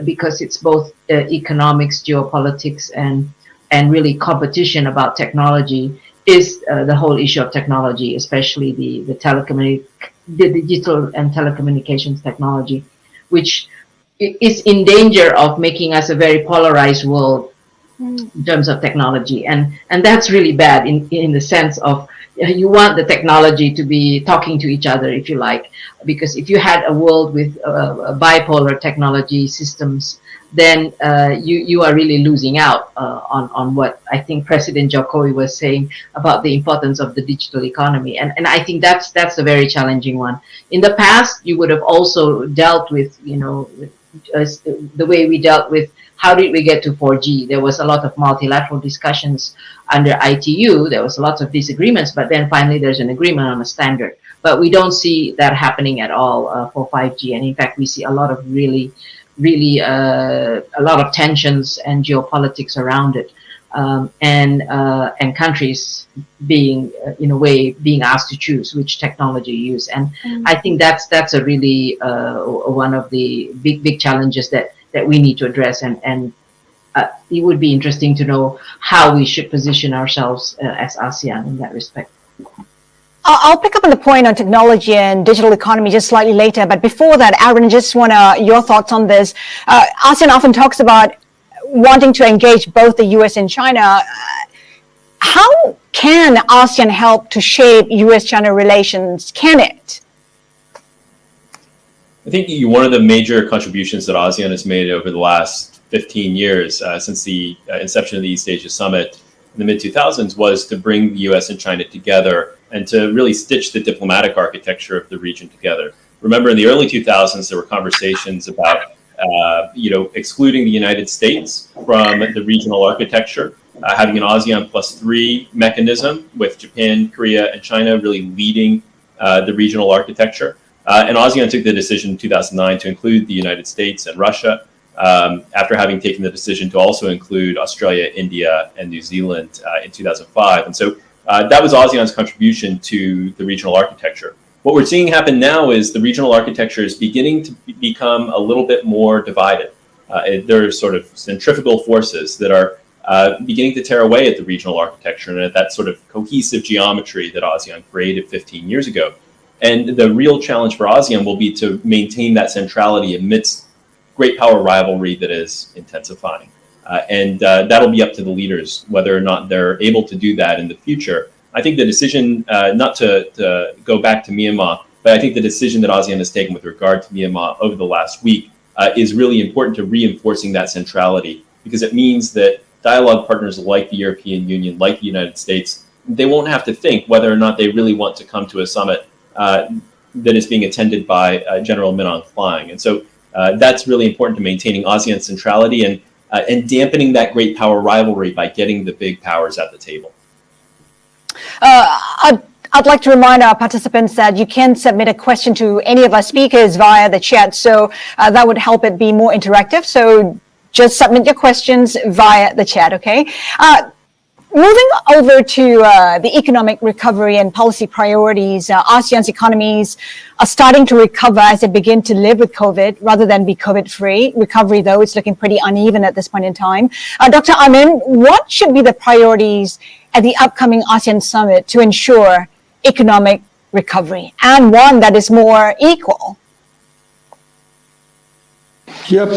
Speaker 9: because it's both economics, geopolitics, and really competition about technology is the whole issue of technology, especially the digital and telecommunications technology, which is in danger of making us a very polarized world in terms of technology, and that's really bad in the sense of you want the technology to be talking to each other, if you like, because if you had a world with bipolar technology systems, then you are really losing out on what I think President Jokowi was saying about the importance of the digital economy, and I think that's a very challenging one. In the past, you would have also dealt with the way we dealt with how did we get to 4G. There was a lot of multilateral discussions under ITU. There was a lot of disagreements, but then finally there's an agreement on a standard. But we don't see that happening at all for 5G, and in fact we see a lot of really a lot of tensions and geopolitics around it, and countries being in a way being asked to choose which technology to use. And I think that's a really one of the big challenges that we need to address, and it would be interesting to know how we should position ourselves as ASEAN in that respect.
Speaker 5: I'll pick up on the point on technology and digital economy just slightly later. But before that, Aaron, just want your thoughts on this. ASEAN often talks about wanting to engage both the US and China. How can ASEAN help to shape US-China relations? Can it?
Speaker 8: I think one of the major contributions that ASEAN has made over the last 15 years, since the inception of the East Asia Summit in the mid-2000s, was to bring the US and China together and to really stitch the diplomatic architecture of the region together. Remember, in the early 2000s, there were conversations about excluding the United States from the regional architecture, having an ASEAN +3 mechanism with Japan, Korea, and China really leading the regional architecture. And ASEAN took the decision in 2009 to include the United States and Russia, after having taken the decision to also include Australia, India, and New Zealand in 2005. And so that was ASEAN's contribution to the regional architecture. What we're seeing happen now is the regional architecture is beginning to become a little bit more divided. There are sort of centrifugal forces that are beginning to tear away at the regional architecture and at that sort of cohesive geometry that ASEAN created 15 years ago. And the real challenge for ASEAN will be to maintain that centrality amidst great power rivalry that is intensifying. And that'll be up to the leaders, whether or not they're able to do that in the future. I think the decision not to go back to Myanmar, but I think the decision that ASEAN has taken with regard to Myanmar over the last week is really important to reinforcing that centrality, because it means that dialogue partners like the European Union, like the United States, they won't have to think whether or not they really want to come to a summit that is being attended by General Min Aung Hlaing. And so that's really important to maintaining ASEAN centrality and dampening that great power rivalry by getting the big powers at the table.
Speaker 5: I'd like to remind our participants that you can submit a question to any of our speakers via the chat, so that would help it be more interactive. So just submit your questions via the chat, okay? Moving over to the economic recovery and policy priorities, ASEAN's economies are starting to recover as they begin to live with COVID rather than be COVID-free. Recovery, though, is looking pretty uneven at this point in time. Dr. Amin, what should be the priorities at the upcoming ASEAN summit to ensure economic recovery and one that is more equal?
Speaker 10: Yep.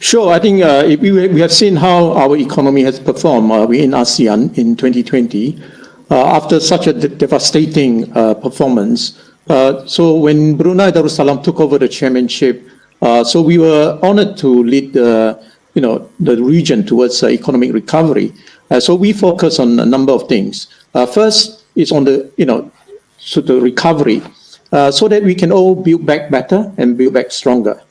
Speaker 10: Sure. I think we have seen how our economy has performed in ASEAN in 2020. After such a devastating performance, So when Brunei Darussalam took over the chairmanship, so we were honored to lead the region towards economic recovery. So we focus on a number of things. First is on the recovery, so that we can all build back better and build back stronger.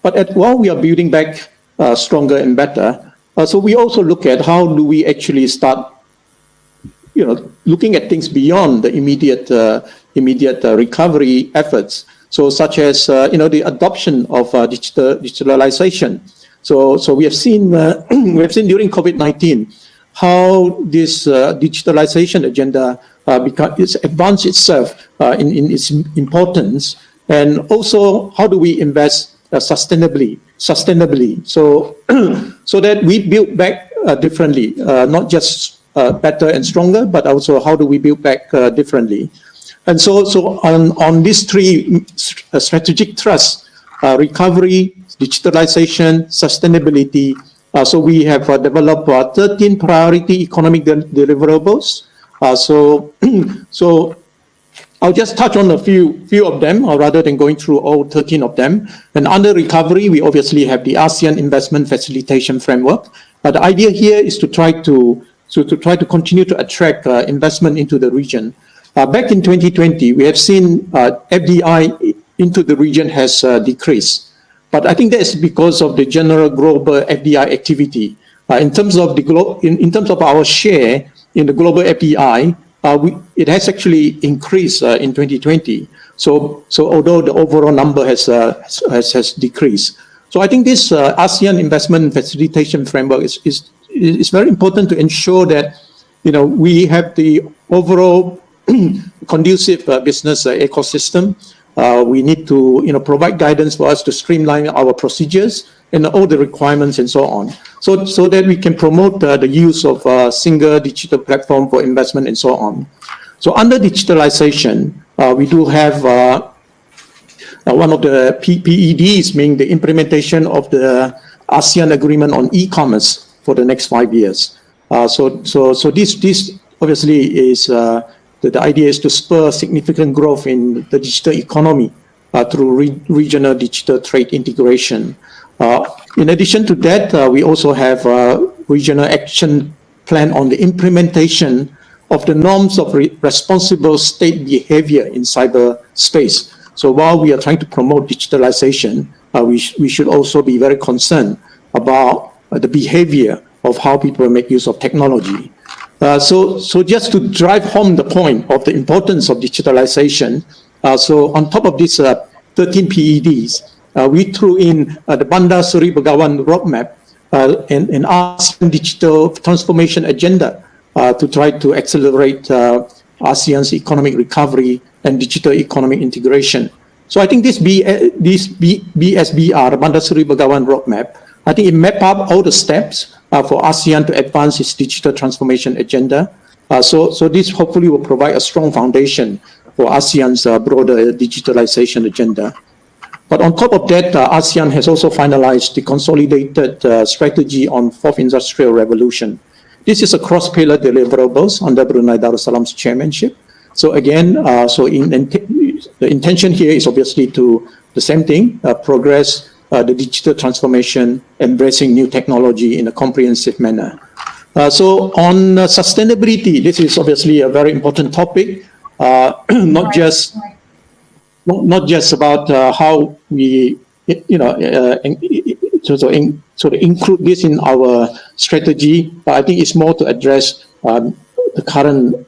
Speaker 10: But while we are building back stronger and better, so we also look at how do we actually start, looking at things beyond the immediate recovery efforts. So such as the adoption of digitalization. So we have seen during COVID-19 how this digitalization agenda advanced itself in its importance, and also how do we invest sustainably, so so that we build back differently, not just better and stronger, but also how do we build back differently. And so on these three strategic thrusts, recovery, digitalization, sustainability, so we have developed 13 priority economic deliverables. So I'll just touch on a few of them, or rather than going through all 13 of them. And under recovery, we obviously have the ASEAN Investment Facilitation Framework. The idea here is to try to continue to attract investment into the region. Back in 2020, we have seen FDI into the region has decreased. But I think that's because of the general global FDI activity. In terms of our share in the global FDI, it has actually increased in 2020. So although the overall number has decreased, so I think this ASEAN Investment Facilitation Framework is very important to ensure that we have the overall conducive business ecosystem. We need to provide guidance for us to streamline our procedures and all the requirements and so on, so that we can promote the use of a single digital platform for investment and so on. So under digitalization, we do have one of the PEDs, meaning the implementation of the ASEAN Agreement on e-commerce for the next 5 years. So this obviously is the idea is to spur significant growth in the digital economy through regional digital trade integration. In addition to that, we also have a regional action plan on the implementation of the norms of responsible state behavior in cyberspace. So while we are trying to promote digitalization, we should also be very concerned about the behavior of how people make use of technology. So just to drive home the point of the importance of digitalization, so on top of these 13 PEDs, we threw in the Bandar Seri Begawan roadmap and ASEAN digital transformation agenda to try to accelerate ASEAN's economic recovery and digital economic integration. So I think this BSBR, the Bandar Seri Begawan roadmap, I think it maps up all the steps for ASEAN to advance its digital transformation agenda. So this hopefully will provide a strong foundation for ASEAN's broader digitalization agenda. But on top of that, ASEAN has also finalized the consolidated strategy on Fourth Industrial Revolution. This is a cross-pillar deliverables under Brunei Darussalam's chairmanship. So again, the intention here is obviously to the same thing, progress the digital transformation, embracing new technology in a comprehensive manner. So on sustainability, this is obviously a very important topic, not just about how we, sort of include this in our strategy, but I think it's more to address the current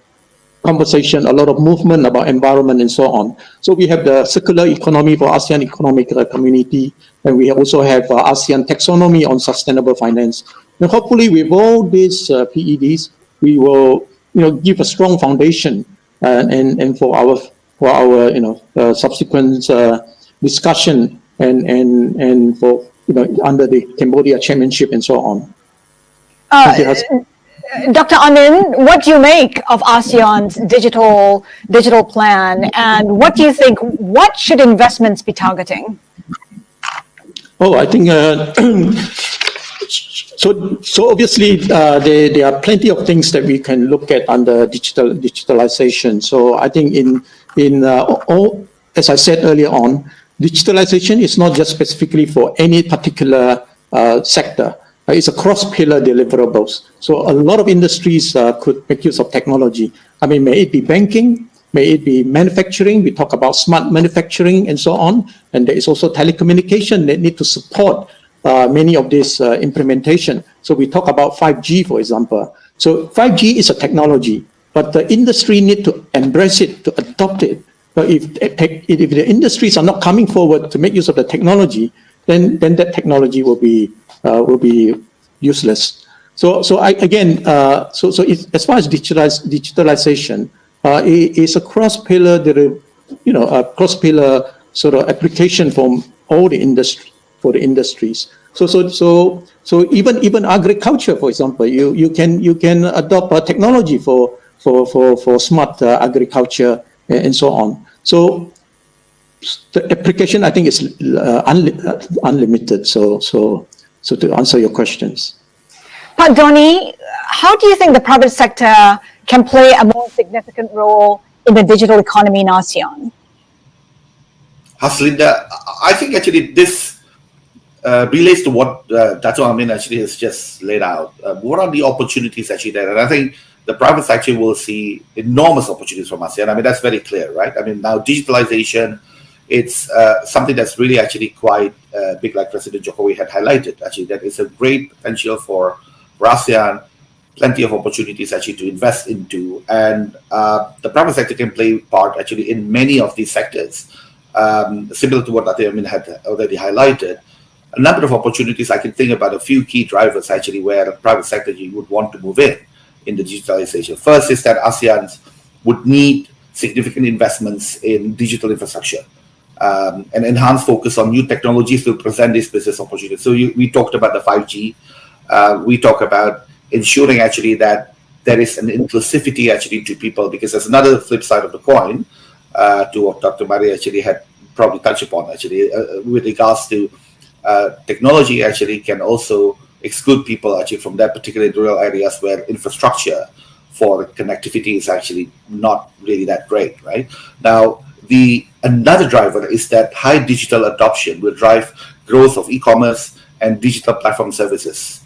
Speaker 10: conversation, a lot of movement about environment and so on. So we have the circular economy for ASEAN economic community, and we also have ASEAN taxonomy on sustainable finance. And hopefully with all these PEDs, we will give a strong foundation and for our subsequent discussion and for under the Cambodia chairmanship and so on.
Speaker 5: Dr. Anand, what do you make of ASEAN's digital plan, and what do you think? What should investments be targeting?
Speaker 10: Oh, I think so. Obviously, there are plenty of things that we can look at under digitalization. So I think in all as I said earlier on, digitalization is not just specifically for any particular sector. It's across pillar deliverables. So a lot of industries could make use of technology. I mean, may it be banking, may it be manufacturing. We talk about smart manufacturing and so on. And there is also telecommunication that need to support many of this implementation. So we talk about 5G, for example. So 5G is a technology, but the industry need to embrace it, to adopt it. But if the industries are not coming forward to make use of the technology, then that technology will be useless. So as far as digitalization, it's a cross-pillar, cross-pillar sort of application from all the industries. So even agriculture, for example, you can adopt technology for smart agriculture and so on. So the application, I think, is unlimited. So to answer your questions.
Speaker 5: Pak Doni, how do you think the private sector can play a more significant role in the digital economy in ASEAN?
Speaker 11: Haslinda, I think actually this relates to what Dato' Amin actually has just laid out. What are the opportunities actually there? And I think the private sector will see enormous opportunities from ASEAN. I mean, that's very clear, right? I mean, now digitalization, it's something that's really actually quite big, like President Jokowi had highlighted. Actually, that is a great potential for ASEAN, plenty of opportunities actually to invest into, and the private sector can play part actually in many of these sectors. Similar to what Dato' Amin had already highlighted, a number of opportunities. I can think about a few key drivers actually where the private sector you would want to move in the digitalization. First is that ASEAN would need significant investments in digital infrastructure. An enhanced focus on new technologies will present these business opportunities. So we talked about the 5G. We talk about ensuring actually that there is an inclusivity actually to people, because there's another flip side of the coin to what Dr. Mari actually had probably touched upon actually with regards to technology actually can also exclude people actually from that particular rural areas where infrastructure for connectivity is actually not really that great, right? Now, another driver is that high digital adoption will drive growth of e-commerce and digital platform services.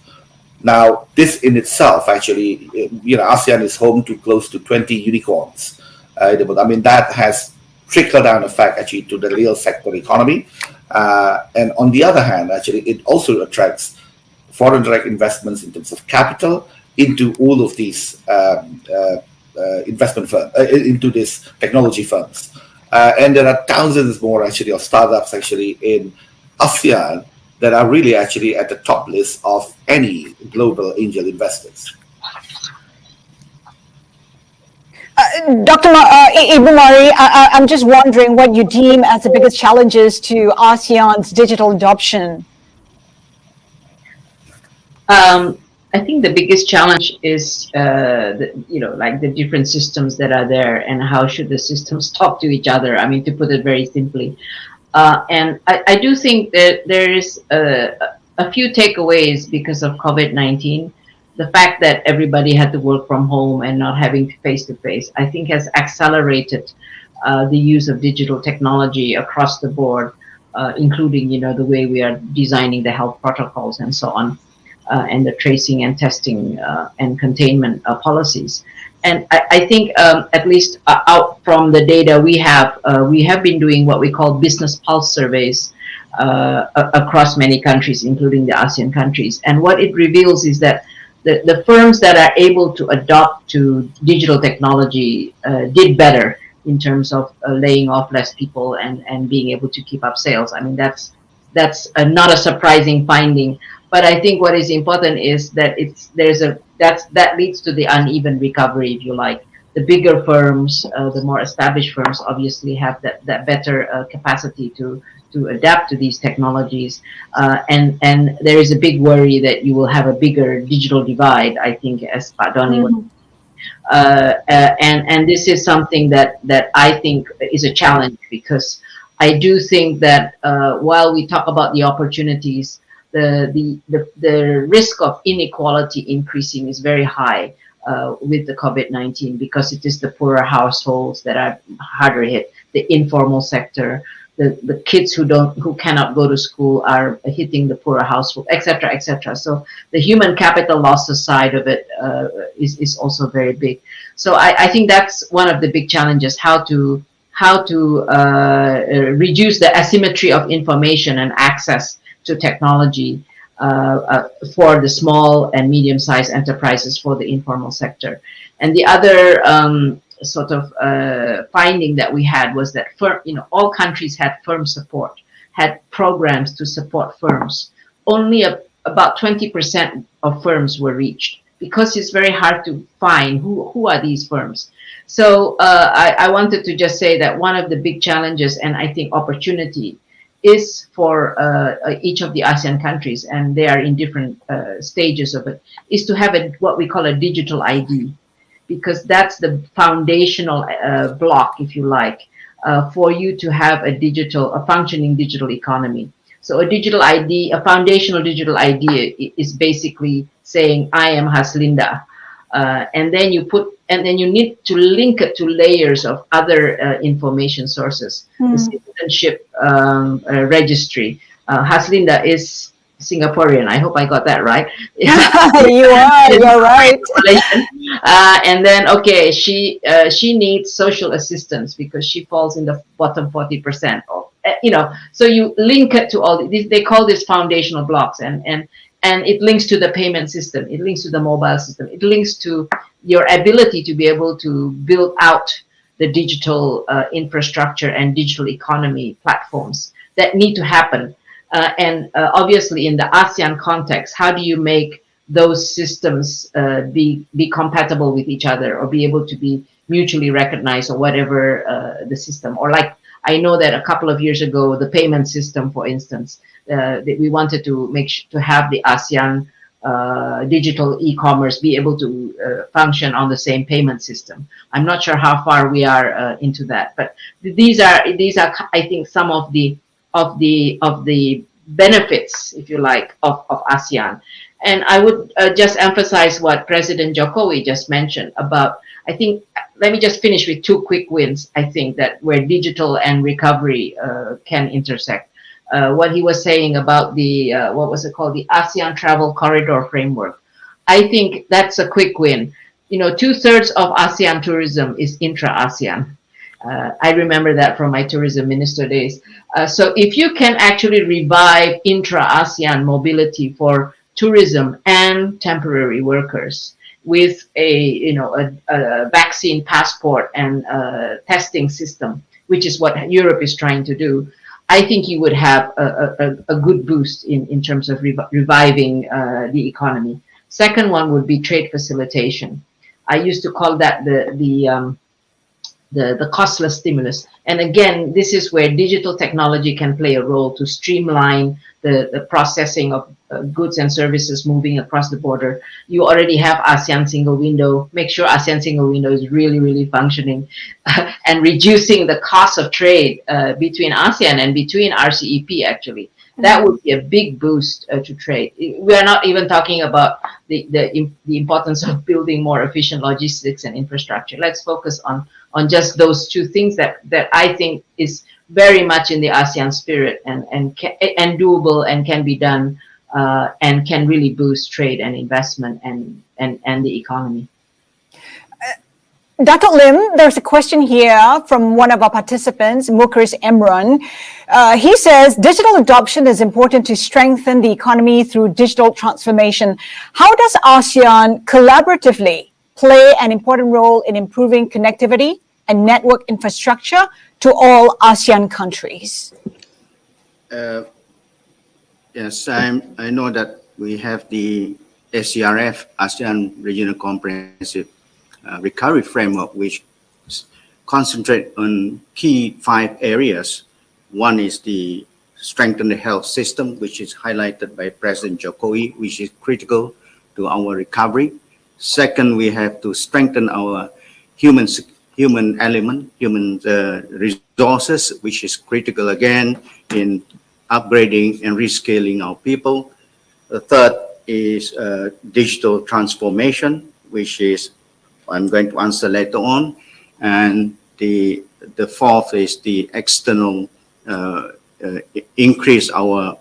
Speaker 11: Now, this in itself, actually, ASEAN is home to close to 20 unicorns. I mean, that has trickle-down effect actually to the real sector economy. And on the other hand, actually, it also attracts foreign direct investments in terms of capital into all of these investment firms, into these technology firms. And there are thousands more actually of startups actually in ASEAN that are really actually at the top list of any global angel investors.
Speaker 5: Dr. Ibu Mari, I'm just wondering what you deem as the biggest challenges to ASEAN's digital adoption.
Speaker 9: I think the biggest challenge is, like the different systems that are there and how should the systems talk to each other. I mean, to put it very simply. And I do think that there is a few takeaways because of COVID-19. The fact that everybody had to work from home and not having face-to-face, I think has accelerated the use of digital technology across the board, including, the way we are designing the health protocols and so on. And the tracing and testing and containment policies. And I think at least out from the data we have been doing what we call business pulse surveys across many countries, including the ASEAN countries. And what it reveals is that the firms that are able to adopt to digital technology did better in terms of laying off less people and being able to keep up sales. I mean, that's not a surprising finding. But I think what is important is that that leads to the uneven recovery, if you like. The bigger firms, the more established firms, obviously have that better capacity to adapt to these technologies, and there is a big worry that you will have a bigger digital divide. I think, as Pak Doni was. And this is something that I think is a challenge, because I do think that while we talk about the opportunities, the risk of inequality increasing is very high with the COVID-19, because it is the poorer households that are harder hit, the informal sector, the kids who cannot go to school are hitting the poorer household, etc., etc. So the human capital losses side of it is also very big. So I think that's one of the big challenges: how to reduce the asymmetry of information and access to technology for the small and medium-sized enterprises, for the informal sector. And the other sort of finding that we had was that all countries had firm support, had programs to support firms. Only about 20% of firms were reached, because it's very hard to find who are these firms. So I wanted to just say that one of the big challenges, and I think opportunity, is for each of the ASEAN countries, and they are in different stages of it, is to have what we call a digital ID, because that's the foundational block, if you like, for you to have a functioning digital economy. So a digital ID, a foundational digital ID, is basically saying, I am Haslinda. And then you need to link it to layers of other information sources. The citizenship registry. Haslinda is Singaporean. I hope I got that right.
Speaker 5: You're right.
Speaker 9: And then, okay, she needs social assistance because she falls in the bottom 40%. So you link it to all these. They call this foundational blocks, and it links to the payment system. It links to the mobile system. It links to your ability to be able to build out the digital infrastructure and digital economy platforms that need to happen. And obviously, in the ASEAN context, how do you make those systems be compatible with each other, or be able to be mutually recognized, or whatever the system? Or like, I know that a couple of years ago, the payment system, for instance, that we wanted to to have the ASEAN digital e-commerce be able to function on the same payment system. I'm not sure how far we are into that, but these are I think some of the benefits, if you like, of ASEAN. And I would just emphasize what President Jokowi just mentioned about, I think, let me just finish with two quick wins, I think, that where digital and recovery can intersect. What he was saying about the, what was it called, the ASEAN Travel Corridor Framework. I think that's a quick win. 2/3 of ASEAN tourism is intra-ASEAN. I remember that from my tourism minister days. So if you can actually revive intra-ASEAN mobility for tourism and temporary workers with a vaccine passport and testing system, which is what Europe is trying to do, I think you would have a good boost in terms of reviving the economy. Second one would be trade facilitation. I used to call that the costless stimulus. And again, this is where digital technology can play a role to streamline the processing of goods and services moving across the border. You already have ASEAN single window. Make sure ASEAN single window is really, really functioning and reducing the cost of trade between ASEAN and between RCEP, actually. That would be a big boost to trade. We are not even talking about the importance of building more efficient logistics and infrastructure. Let's focus on just those two things that I think is very much in the ASEAN spirit and doable and can be done and can really boost trade and investment and the economy.
Speaker 5: Dr. Lim, there's a question here from one of our participants, Mukris Emran. He says, digital adoption is important to strengthen the economy through digital transformation. How does ASEAN collaboratively play an important role in improving connectivity and network infrastructure to all ASEAN countries?
Speaker 7: Yes, I know that we have the ACRF, ASEAN Regional Comprehensive Recovery Framework, which concentrate on key 5 areas. One is the strengthen the health system, which is highlighted by President Jokowi, which is critical to our recovery. Second, we have to strengthen our human element, human resources, which is critical again in upgrading and rescaling our people. The third is digital transformation, which is I'm going to answer later on. And the fourth is the external increase our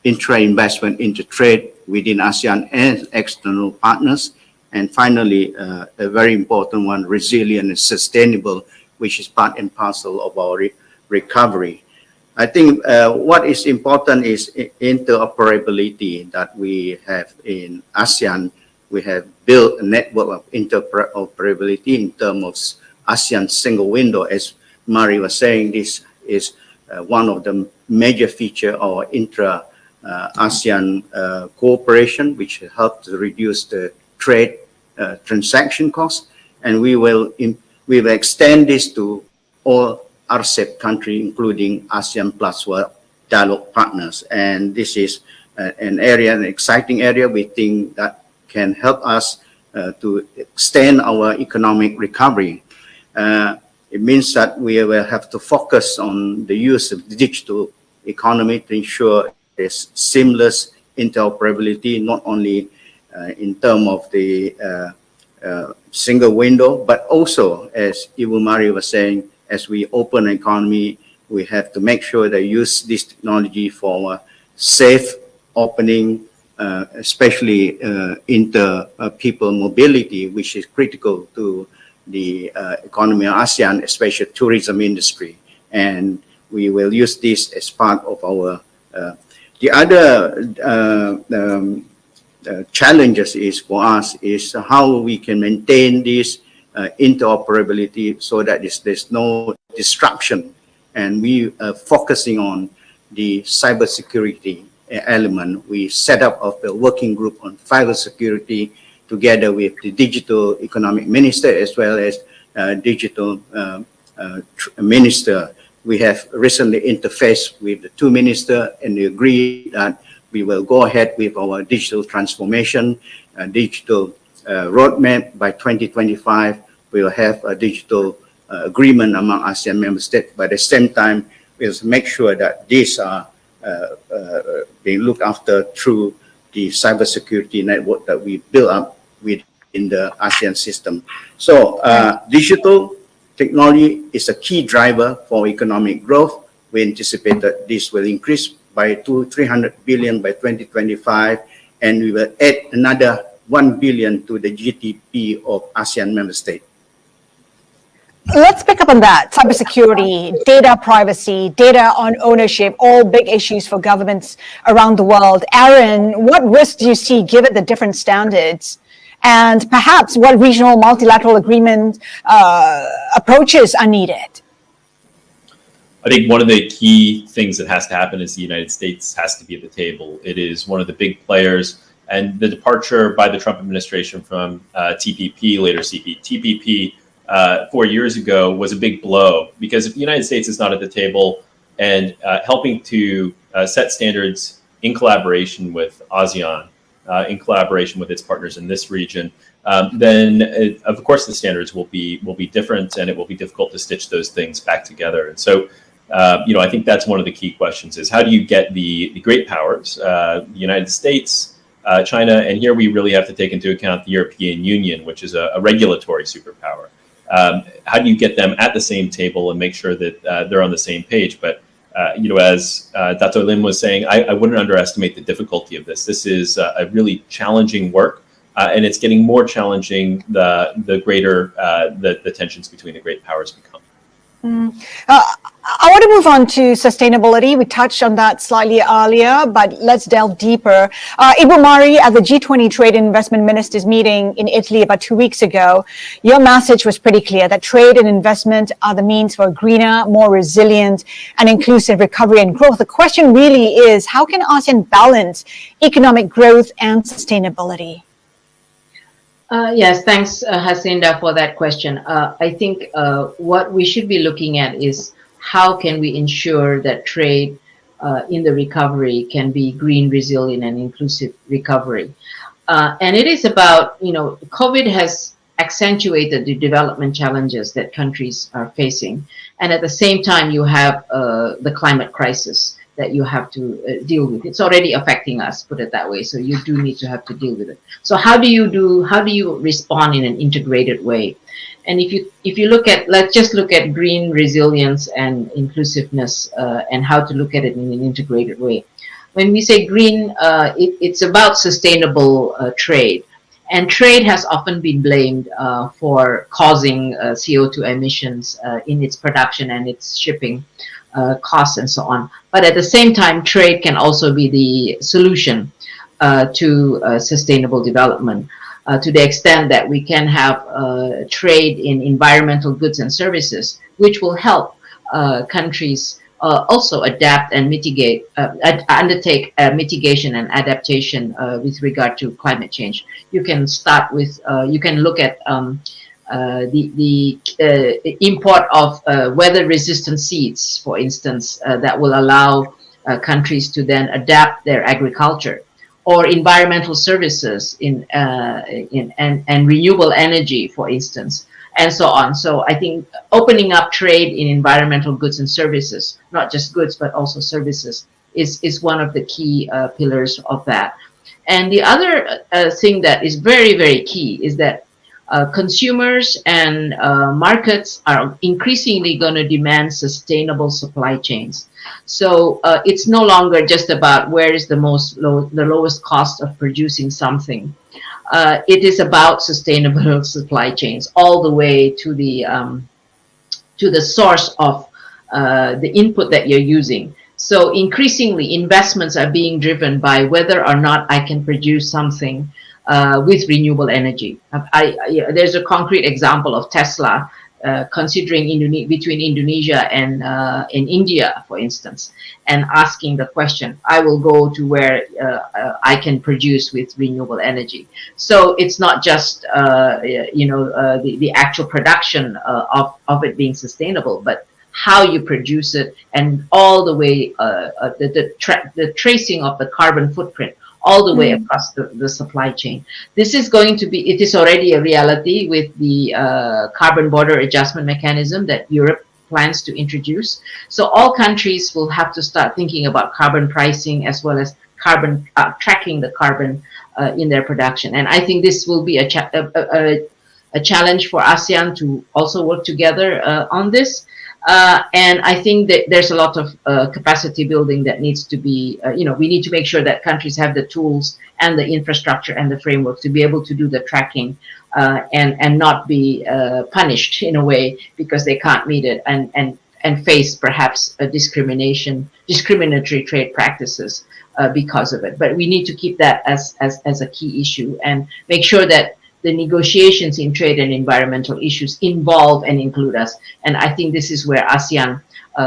Speaker 7: intra-investment into trade within ASEAN and external partners. And finally, a very important one, resilient and sustainable, which is part and parcel of our recovery. I think what is important is interoperability that we have in ASEAN. We have built a network of interoperability in terms of ASEAN single window. As Mari was saying, this is one of the major features of ASEAN cooperation, which helps to reduce the trade transaction costs. And we will extend this to all RCEP countries, including ASEAN Plus World Dialogue partners. And this is an exciting area we think that can help us to extend our economic recovery. It means that we will have to focus on the use of the digital economy to ensure there's seamless interoperability, not only in terms of the single window, but also, as Ibu Mari was saying, as we open the economy, we have to make sure they use this technology for safe opening, especially inter-people mobility, which is critical to the economy of ASEAN, especially tourism industry. And we will use this as part of our, the other challenges is for us is how we can maintain this interoperability so that there's no disruption. And we are focusing on the cybersecurity element. We set up a working group on cybersecurity together with the digital economic minister as well as digital minister. We have recently interfaced with the two ministers and we agreed that we will go ahead with our digital transformation, digital roadmap by 2025. We will have a digital agreement among ASEAN member states. But at the same time, we'll make sure that these are being looked after through the cybersecurity network that we built up within the ASEAN system. So digital technology is a key driver for economic growth. We anticipate that this will increase by 300 billion by 2025, and we will add another 1 billion to the GDP of ASEAN member states.
Speaker 5: Let's pick up on that. Cybersecurity, data privacy, data on ownership, all big issues for governments around the world. Aaron, what risks do you see given the different standards? And perhaps what regional multilateral agreement approaches are needed?
Speaker 8: I think one of the key things that has to happen is the United States has to be at the table. It is one of the big players, and the departure by the Trump administration from TPP, later TPP, 4 years ago was a big blow, because if the United States is not at the table and helping to set standards in collaboration with ASEAN, in collaboration with its partners in this region, then of course the standards will be different, and it will be difficult to stitch those things back together. And so, I think that's one of the key questions: is how do you get the great powers, the United States, China, and here we really have to take into account the European Union, which is a regulatory superpower. How do you get them at the same table and make sure that they're on the same page? But as Dato Lim was saying, I wouldn't underestimate the difficulty of this. This is a really challenging work, and it's getting more challenging the greater the tensions between the great powers become.
Speaker 5: I want to move on to sustainability. We touched on that slightly earlier, but let's delve deeper. Ibu Mari, at the G20 Trade and Investment Ministers meeting in Italy about 2 weeks ago, your message was pretty clear that trade and investment are the means for a greener, more resilient and inclusive recovery and growth. The question really is, how can ASEAN balance economic growth and sustainability?
Speaker 9: Yes, thanks, Hacinda, for that question. I think what we should be looking at is how can we ensure that trade in the recovery can be green, resilient, and inclusive recovery. And it is about, COVID has accentuated the development challenges that countries are facing. And at the same time, you have the climate crisis that you have to deal with. It's already affecting us, put it that way. So you do need to have to deal with it. So how do you respond in an integrated way? And if you look at, let's just look at green resilience and inclusiveness and how to look at it in an integrated way. When we say green, it's about sustainable trade. And trade has often been blamed for causing CO2 emissions in its production and its shipping costs and so on. But at the same time, trade can also be the solution to sustainable development to the extent that we can have trade in environmental goods and services, which will help countries also adapt and mitigate, undertake mitigation and adaptation with regard to climate change. You can start with, you can look at the import of weather-resistant seeds, for instance, that will allow countries to then adapt their agriculture, or environmental services and renewable energy, for instance, and so on. So I think opening up trade in environmental goods and services, not just goods, but also services, is one of the key pillars of that. And the other thing that is very, very key is that consumers and markets are increasingly going to demand sustainable supply chains. So it's no longer just about where is the lowest cost of producing something. It is about sustainable supply chains all the way to the source of the input that you're using. So increasingly, investments are being driven by whether or not I can produce something with renewable energy. There's a concrete example of Tesla considering between Indonesia and India, for instance, and asking the question, I will go to where I can produce with renewable energy. So it's not just the actual production of it being sustainable, but how you produce it, and all the way the tracing of the carbon footprint all the way across the supply chain. This is going to be, it is already a reality with the carbon border adjustment mechanism that Europe plans to introduce. So all countries will have to start thinking about carbon pricing as well as carbon tracking the carbon in their production. And I think this will be a challenge for ASEAN to also work together on this. And I think that there's a lot of capacity building that needs to be, we need to make sure that countries have the tools and the infrastructure and the framework to be able to do the tracking and not be punished in a way because they can't meet it and face perhaps a discriminatory trade practices because of it. But we need to keep that as a key issue and make sure that the negotiations in trade and environmental issues involve and include us. And I think this is where ASEAN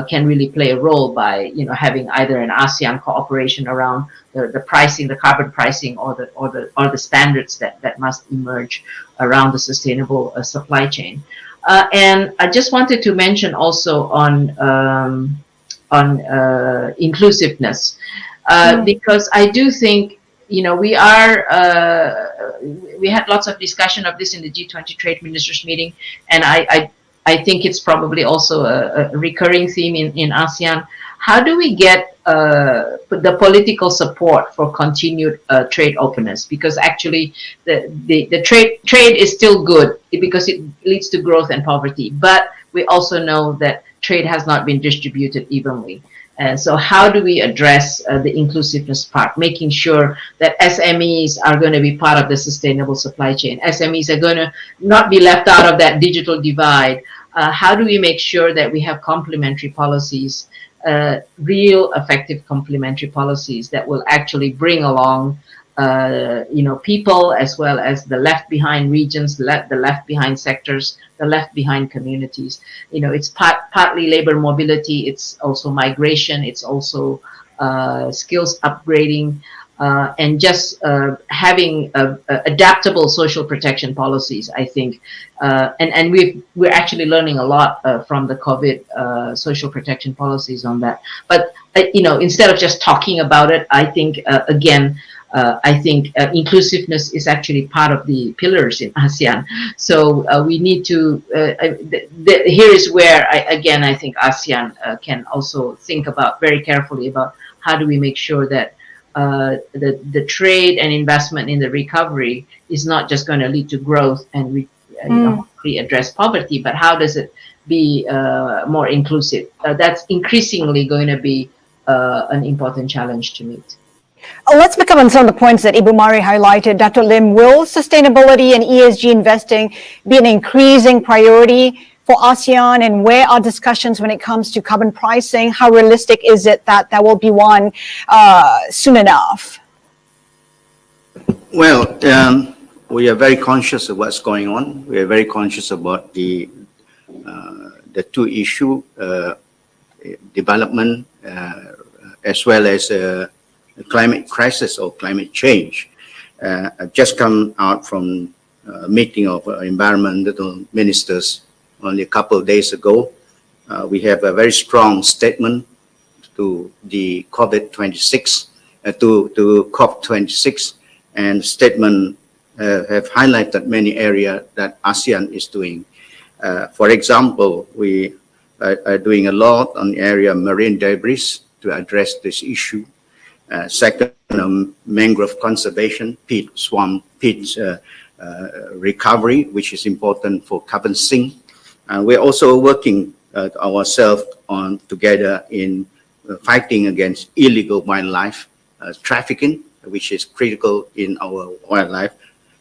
Speaker 9: can really play a role by, having either an ASEAN cooperation around the pricing, the carbon pricing, or the standards that must emerge around the sustainable supply chain. And I just wanted to mention also on inclusiveness, because I do think, we had lots of discussion of this in the G20 Trade Ministers meeting, and I think it's probably also a recurring theme in ASEAN. How do we get the political support for continued trade openness? Because actually the trade is still good because it leads to growth and poverty, but we also know that trade has not been distributed evenly. And so how do we address the inclusiveness part, making sure that SMEs are going to be part of the sustainable supply chain? SMEs are going to not be left out of that digital divide. How do we make sure that we have complementary policies, real effective complementary policies that will actually bring along people as well as the left behind regions, the left behind sectors, the left behind communities. It's partly labor mobility, it's also migration, it's also skills upgrading, and just having adaptable social protection policies, I think. And we're actually learning a lot from the COVID social protection policies on that. But, instead of just talking about it, I think, again, I think inclusiveness is actually part of the pillars in ASEAN. So we need to, here is where I think ASEAN can also think about very carefully about how do we make sure that the trade and investment in the recovery is not just going to lead to growth and hopefully address poverty, but how does it be more inclusive? That's increasingly going to be an important challenge to meet.
Speaker 5: Let's pick up on some of the points that Ibu Mari highlighted. Dr. Lim, will sustainability and ESG investing be an increasing priority for ASEAN, and where are discussions when it comes to carbon pricing? How realistic is it that there will be one soon enough?
Speaker 7: Well, we are very conscious of what's going on. We are very conscious about the two issue, development as well as climate crisis or climate change. I've just come out from a meeting of environmental ministers only a couple of days ago. We have a very strong statement to the COVID-26, to COP26, and statement have highlighted many areas that ASEAN is doing. For example, we are doing a lot on the area of marine debris to address this issue. Second, mangrove conservation, peat swamp, peat recovery, which is important for carbon sink. And we're also working ourselves on together in fighting against illegal wildlife trafficking, which is critical in our wildlife.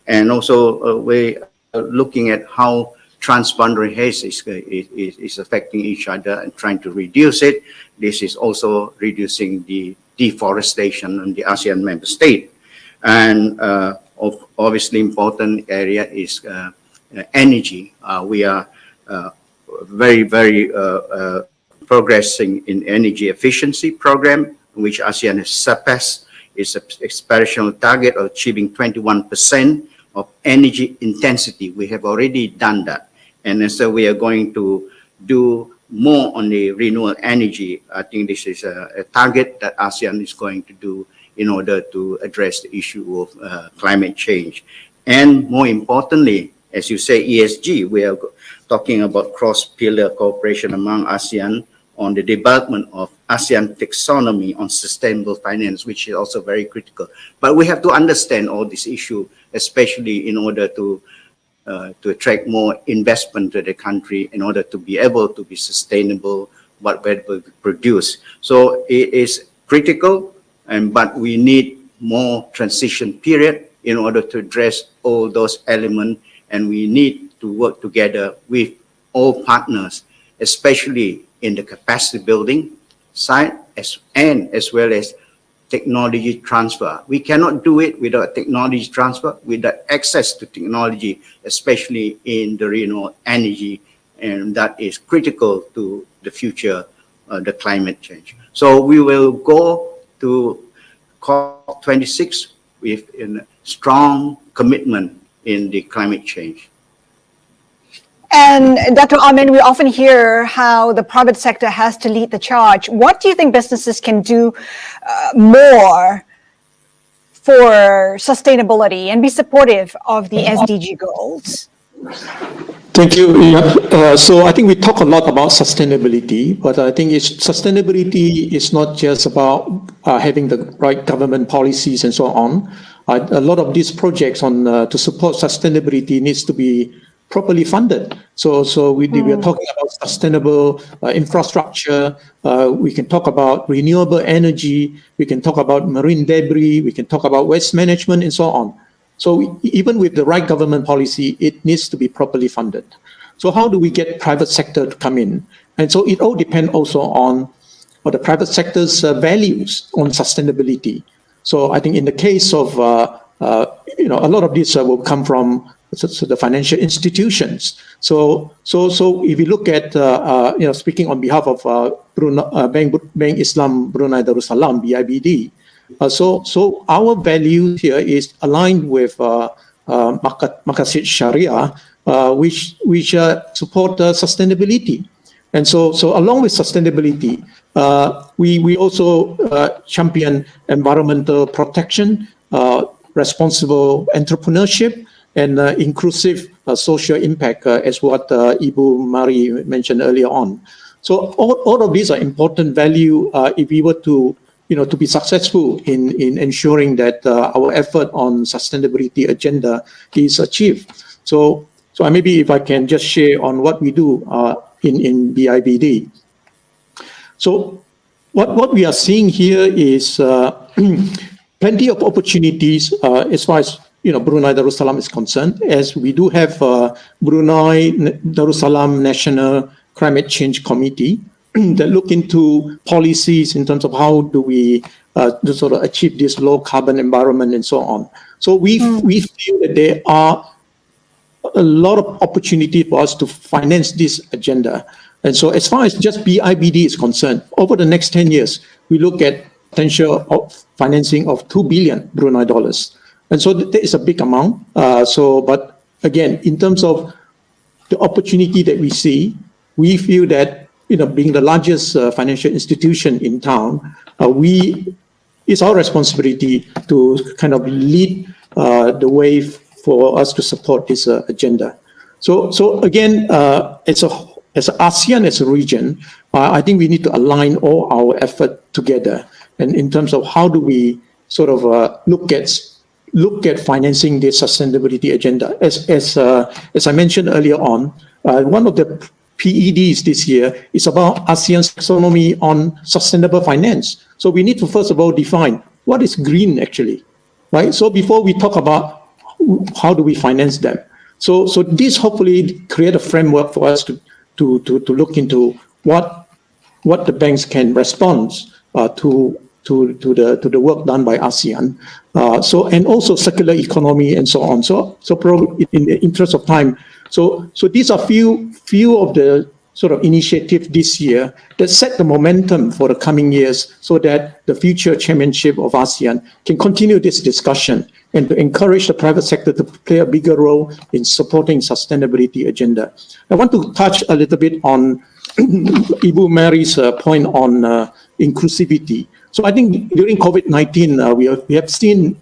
Speaker 7: And also we are looking at how transboundary haze is affecting each other and trying to reduce it. This is also reducing the deforestation in the ASEAN member state. And obviously important area is energy. We are very progressing in energy efficiency program, which ASEAN has surpassed its aspirational target of achieving 21% of energy intensity. We have already done that. And so we are going to do more on the renewable energy. I think this is a target that ASEAN is going to do in order to address the issue of climate change. And more importantly, as you say, ESG, we are talking about cross-pillar cooperation among ASEAN on the development of ASEAN taxonomy on sustainable finance, which is also very critical. But we have to understand all this issue, especially in order to attract more investment to the country, in order to be able to be sustainable what we produce. So it is critical, but we need more transition period in order to address all those elements, and we need to work together with all partners, especially in the capacity building side as well as technology transfer. We cannot do it without technology transfer, without access to technology, especially in the renewable energy, and that is critical to the future, the climate change. So we will go to COP26 with a strong commitment in the climate change.
Speaker 5: And Dr. Amin, we often hear how the private sector has to lead the charge. What do you think businesses can do more for sustainability and be supportive of the SDG goals?
Speaker 10: Thank you. So I think we talk a lot about sustainability, but I think sustainability is not just about having the right government policies and so on. A lot of these projects to support sustainability needs to be properly funded. So we are talking about sustainable infrastructure. We can talk about renewable energy. We can talk about marine debris. We can talk about waste management and so on. So even with the right government policy, it needs to be properly funded. So how do we get private sector to come in? And so it all depends also on the private sector's values on sustainability. So I think in the case of a lot of this will come from the financial institutions. So if you look at speaking on behalf of Bank Islam Brunei Darussalam, BIBD, so our value here is aligned with Maqasid Sharia, which support sustainability. And so along with sustainability, we also champion environmental protection. responsible entrepreneurship, and inclusive social impact, as what Ibu Mari mentioned earlier on. So all of these are important value if we were to, to be successful in ensuring that our effort on sustainability agenda is achieved. So maybe if I can just share on what we do in BIBD. So what we are seeing here is plenty of opportunities as far as Brunei Darussalam is concerned, as we do have Brunei Darussalam National Climate Change Committee that look into policies in terms of how do we sort of achieve this low carbon environment and so on. So we feel that there are a lot of opportunity for us to finance this agenda. And so as far as just BIBD is concerned, over the next 10 years, we look at potential of financing of 2 billion Brunei dollars. And so that is a big amount. But again, in terms of the opportunity that we see, we feel that, being the largest financial institution in town, it's our responsibility to kind of lead the way for us to support this agenda. So again, as ASEAN as a region, I think we need to align all our effort together. And in terms of how do we sort of look at financing the sustainability agenda. As I mentioned earlier on, one of the PEDs this year is about ASEAN's taxonomy on sustainable finance. So we need to first of all define what is green actually, right? So before we talk about how do we finance them. So this hopefully create a framework for us to look into what the banks can respond to the work done by ASEAN. And also circular economy and so on. So probably in the interest of time, so these are few of the sort of initiatives this year that set the momentum for the coming years so that the future chairmanship of ASEAN can continue this discussion and to encourage the private sector to play a bigger role in supporting sustainability agenda. I want to touch a little bit on Ibu Mary's point on inclusivity. So I think during COVID-19, we have seen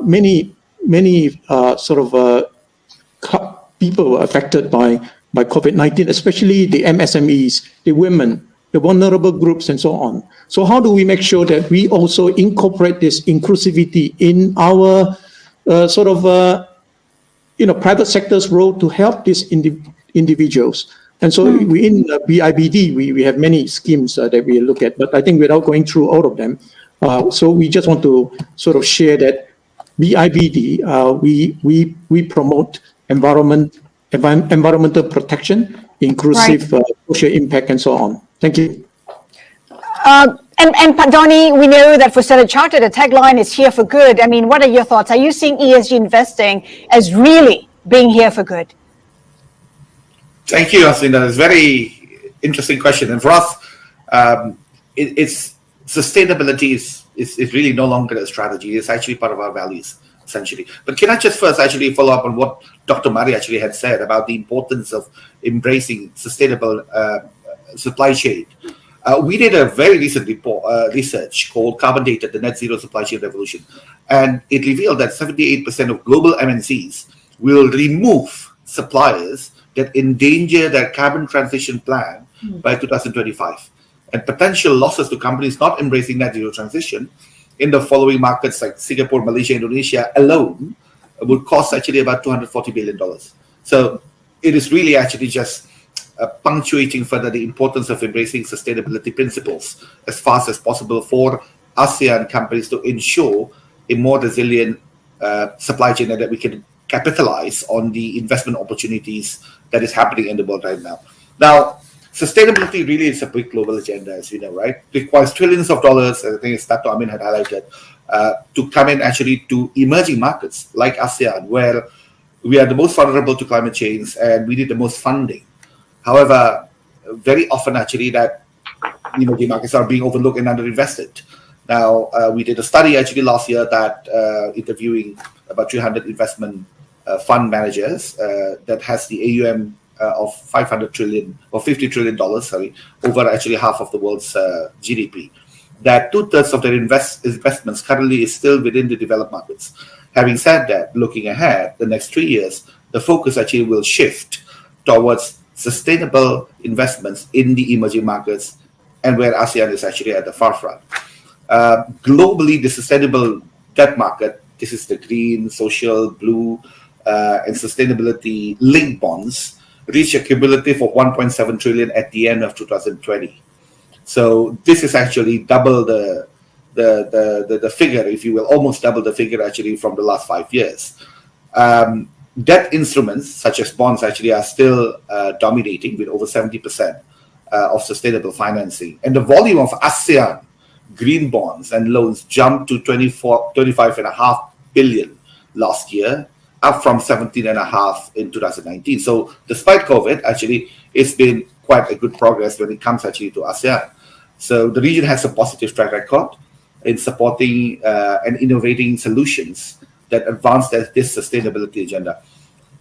Speaker 10: many sort of people were affected by COVID-19, especially the MSMEs, the women, the vulnerable groups, and so on. So how do we make sure that we also incorporate this inclusivity in our private sector's role to help these individuals? And so we in BIBD, we have many schemes that we look at, but I think without going through all of them, so we just want to sort of share that BIBD, we promote environmental protection, inclusive social impact, and so on. Thank you.
Speaker 5: And Padoni, we know that for Standard Chartered, the tagline is here for good. I mean, what are your thoughts? Are you seeing ESG investing as really being here for good?
Speaker 11: Thank you, Aslinda. It's a very interesting question. And for us, it's sustainability is really no longer a strategy. It's actually part of our values, essentially. But can I just first actually follow up on what Dr. Mari actually had said about the importance of embracing sustainable supply chain? We did a very recent research called Carbon Data, the Net Zero Supply Chain Revolution. And it revealed that 78% of global MNCs will remove suppliers that endanger their carbon transition plan by 2025. And potential losses to companies not embracing net zero transition in the following markets like Singapore, Malaysia, Indonesia alone would cost actually about $240 billion. So it is really actually just punctuating further the importance of embracing sustainability principles as fast as possible for ASEAN companies to ensure a more resilient supply chain and that we can capitalize on the investment opportunities that is happening in the world right now. Now, sustainability really is a big global agenda, as you know, right? It requires trillions of dollars, I think Dr. Amin had highlighted, to come in actually to emerging markets like ASEAN, where we are the most vulnerable to climate change and we need the most funding. However, very often actually that emerging markets are being overlooked and underinvested. Now, we did a study actually last year that interviewing about 300 investment fund managers that has the AUM of 500 trillion or $50 trillion, over actually half of the world's GDP. that 2/3 of their investments currently is still within the developed markets. Having said that, looking ahead, the next 3 years, the focus actually will shift towards sustainable investments in the emerging markets and where ASEAN is actually at the forefront. Globally, the sustainable debt market, this is the green, social, blue, and sustainability linked bonds, reached a cumulative of 1.7 trillion at the end of 2020. So this is actually double the figure, if you will, almost double the figure actually from the last 5 years. Debt instruments such as bonds actually are still dominating with over 70% of sustainable financing. And the volume of ASEAN green bonds and loans jumped to 25.5 billion last year, up from 17.5 in 2019. So despite COVID, actually, it's been quite a good progress when it comes actually to ASEAN. So the region has a positive track record in supporting and innovating solutions that advance this sustainability agenda.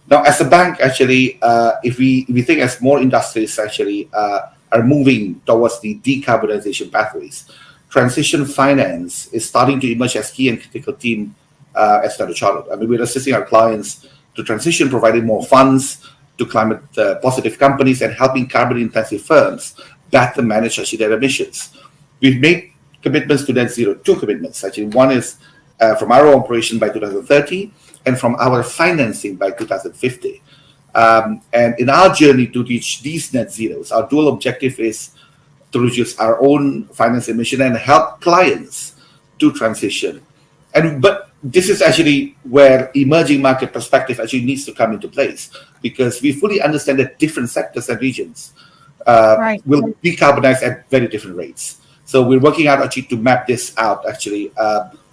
Speaker 11: Now, as a bank, actually, if we think as more industries actually are moving towards the decarbonization pathways, transition finance is starting to emerge as key and critical theme as Standard Chartered. I mean, we're assisting our clients to transition, providing more funds to climate positive companies and helping carbon intensive firms better manage actually their emissions. We've made commitments to net zero, 2 commitments actually. One is from our operation by 2030 and from our financing by 2050. And in our journey to reach these net zeros, our dual objective is to reduce our own finance emission and help clients to transition. But this is actually where emerging market perspective actually needs to come into place, because we fully understand that different sectors and regions will decarbonize at very different rates. So we're working out actually to map this out actually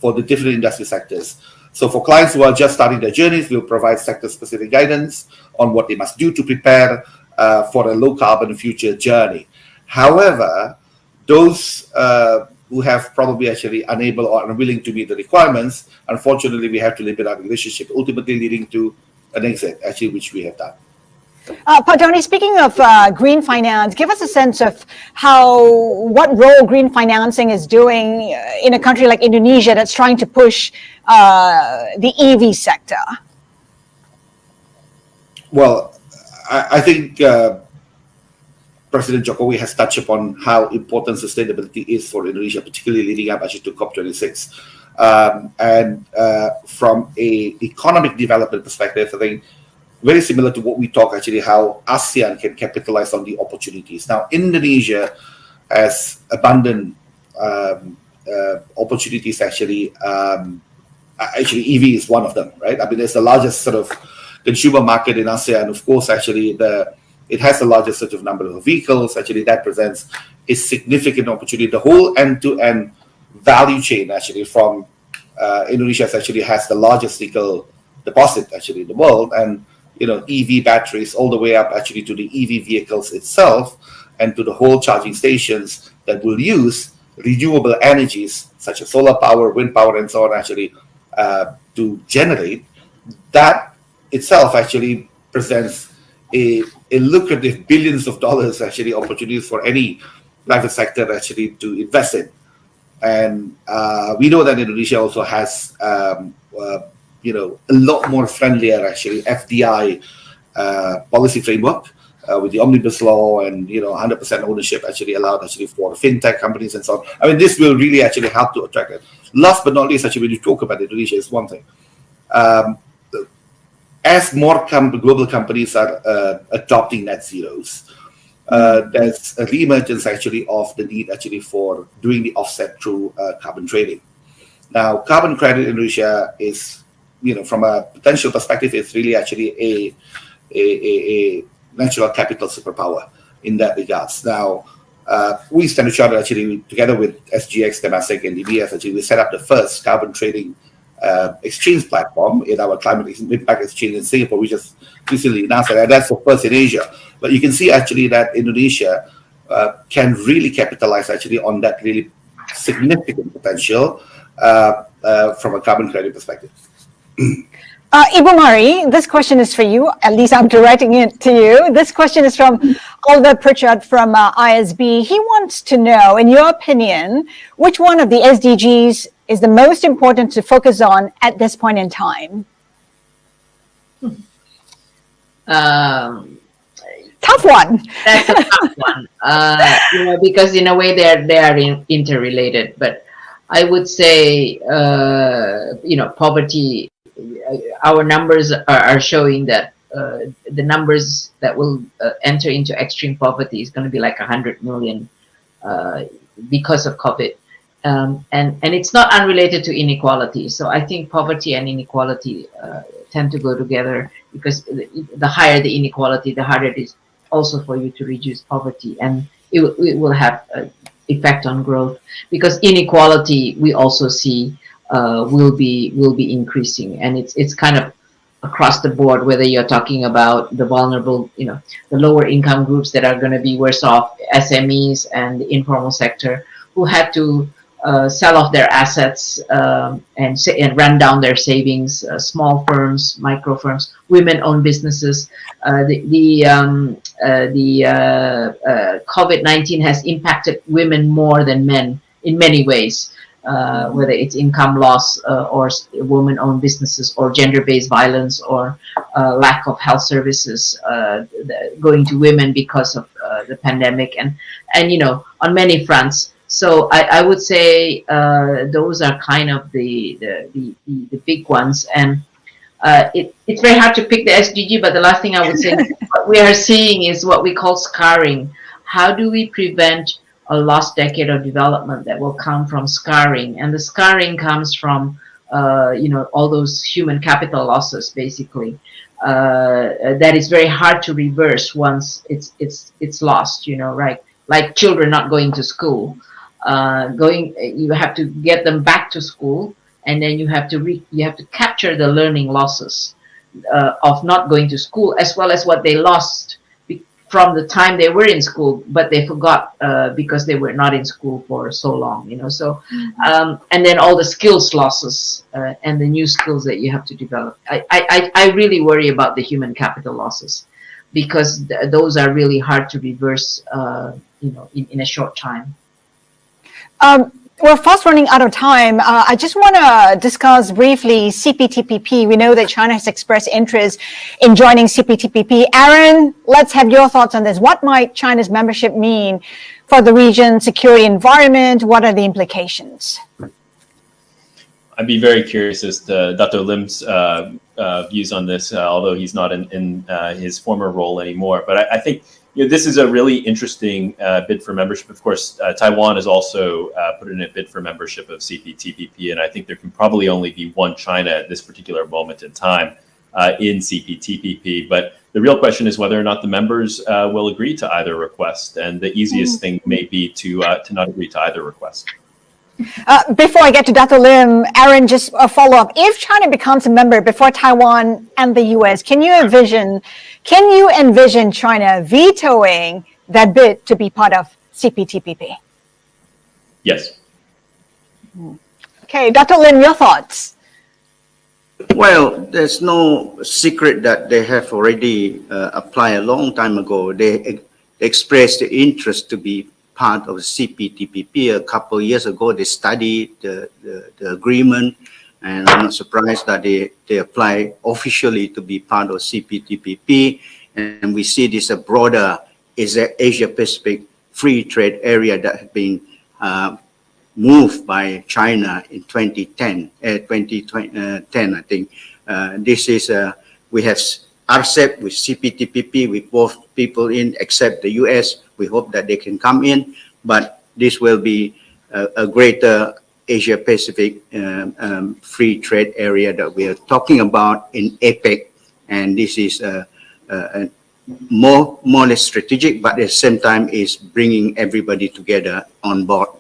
Speaker 11: for the different industry sectors. So for clients who are just starting their journeys, we'll provide sector-specific guidance on what they must do to prepare for a low-carbon future journey. However, those who have probably actually unable or unwilling to meet the requirements, unfortunately, we have to limit our relationship, ultimately leading to an exit, actually, which we have done.
Speaker 5: Pak Doni, speaking of green finance, give us a sense of what role green financing is doing in a country like Indonesia that's trying to push the EV sector.
Speaker 11: Well, I think President Jokowi has touched upon how important sustainability is for Indonesia, particularly leading up actually to COP26. And from a economic development perspective, I think very similar to what we talk actually, how ASEAN can capitalize on the opportunities. Now, Indonesia has abundant opportunities actually. Actually, EV is one of them, right? I mean, it's the largest sort of consumer market in ASEAN. Of course, actually, it has the largest sort of number of vehicles. Actually, that presents a significant opportunity. The whole end-to-end value chain actually from Indonesia actually has the largest nickel deposit actually in the world, and EV batteries all the way up actually to the EV vehicles itself and to the whole charging stations that will use renewable energies such as solar power, wind power, and so on actually to generate. That itself actually presents a lucrative billions of dollars actually opportunities for any private sector actually to invest in. And we know that Indonesia also has a lot more friendlier actually FDI policy framework with the omnibus law and 100% ownership actually allowed actually for fintech companies and so on. I mean, this will really actually help to attract it. Last but not least, actually, when you talk about Indonesia, is one thing. As more global companies are adopting net zeros, there's a re-emergence actually of the need actually for doing the offset through carbon trading. Now, carbon credit in Indonesia is, from a potential perspective, it's really actually a natural capital superpower in that regards. Now, we Standard Chartered actually, together with SGX, Temasek, and DBS, actually, we set up the first carbon trading exchange platform in our climate impact exchange in Singapore, which is recently announced, and that's the first in Asia. But you can see actually that Indonesia can really capitalize actually on that really significant potential from a carbon credit perspective.
Speaker 5: Ibu Mari, this question is for you. At least I'm directing it to you. This question is from Oliver Pritchard from ISB. He wants to know, in your opinion, which one of the SDGs is the most important to focus on at this point in time? Tough one.
Speaker 9: That's a tough one. Because in a way they are interrelated. But I would say, poverty. Our numbers are showing that the numbers that will enter into extreme poverty is going to be like 100 million because of COVID. And it's not unrelated to inequality. So I think poverty and inequality tend to go together, because the higher the inequality, the harder it is also for you to reduce poverty. And it will have an effect on growth, because inequality we also see will be increasing, and it's kind of across the board, whether you're talking about the vulnerable, the lower income groups that are going to be worse off, SMEs and the informal sector who had to sell off their assets and run down their savings, small firms, micro firms, women-owned businesses. The COVID-19 has impacted women more than men in many ways. Whether it's income loss or women-owned businesses, or gender-based violence, or lack of health services going to women because of the pandemic, and on many fronts. So I would say those are kind of the big ones, and it's very hard to pick the SDG. But the last thing I would say, what we are seeing is what we call scarring. How do we prevent a lost decade of development that will come from scarring? And the scarring comes from all those human capital losses, basically, that is very hard to reverse once it's lost, right? Like children not going to school, you have to get them back to school, and then you have to capture the learning losses of not going to school, as well as what they lost from the time they were in school, but they forgot because they were not in school for so long, So, and then all the skills losses and the new skills that you have to develop. I really worry about the human capital losses, because those are really hard to reverse, in a short time.
Speaker 5: We're fast running out of time. I just want to discuss briefly CPTPP. We know that China has expressed interest in joining CPTPP. Aaron, let's have your thoughts on this. What might China's membership mean for the region, security environment? What are the implications?
Speaker 8: I'd be very curious as to Dr. Lim's views on this, although he's not in his former role anymore. But I think this is a really interesting bid for membership. Of course, Taiwan has also put in a bid for membership of CPTPP, and I think there can probably only be one China at this particular moment in time in CPTPP. But the real question is whether or not the members will agree to either request, and the easiest thing may be to not agree to either request.
Speaker 5: Before I get to Dr. Lim, Aaron, just a follow-up. If China becomes a member before Taiwan and the US, can you envision China vetoing that bid to be part of CPTPP?
Speaker 8: Yes.
Speaker 5: Okay, Dr. Lim, your thoughts?
Speaker 7: Well, there's no secret that they have already applied a long time ago. They expressed the interest to be part of CPTPP. A couple of years ago, they studied the agreement, and I'm not surprised that they apply officially to be part of CPTPP. And we see this a broader Asia-Pacific free trade area that has been moved by China in 2010, I think. This is, we have RCEP with CPTPP with both people in except the US. We hope that they can come in, but this will be a greater Asia-Pacific free trade area that we are talking about in APEC. And this is more or less strategic, but at the same time is bringing everybody together on board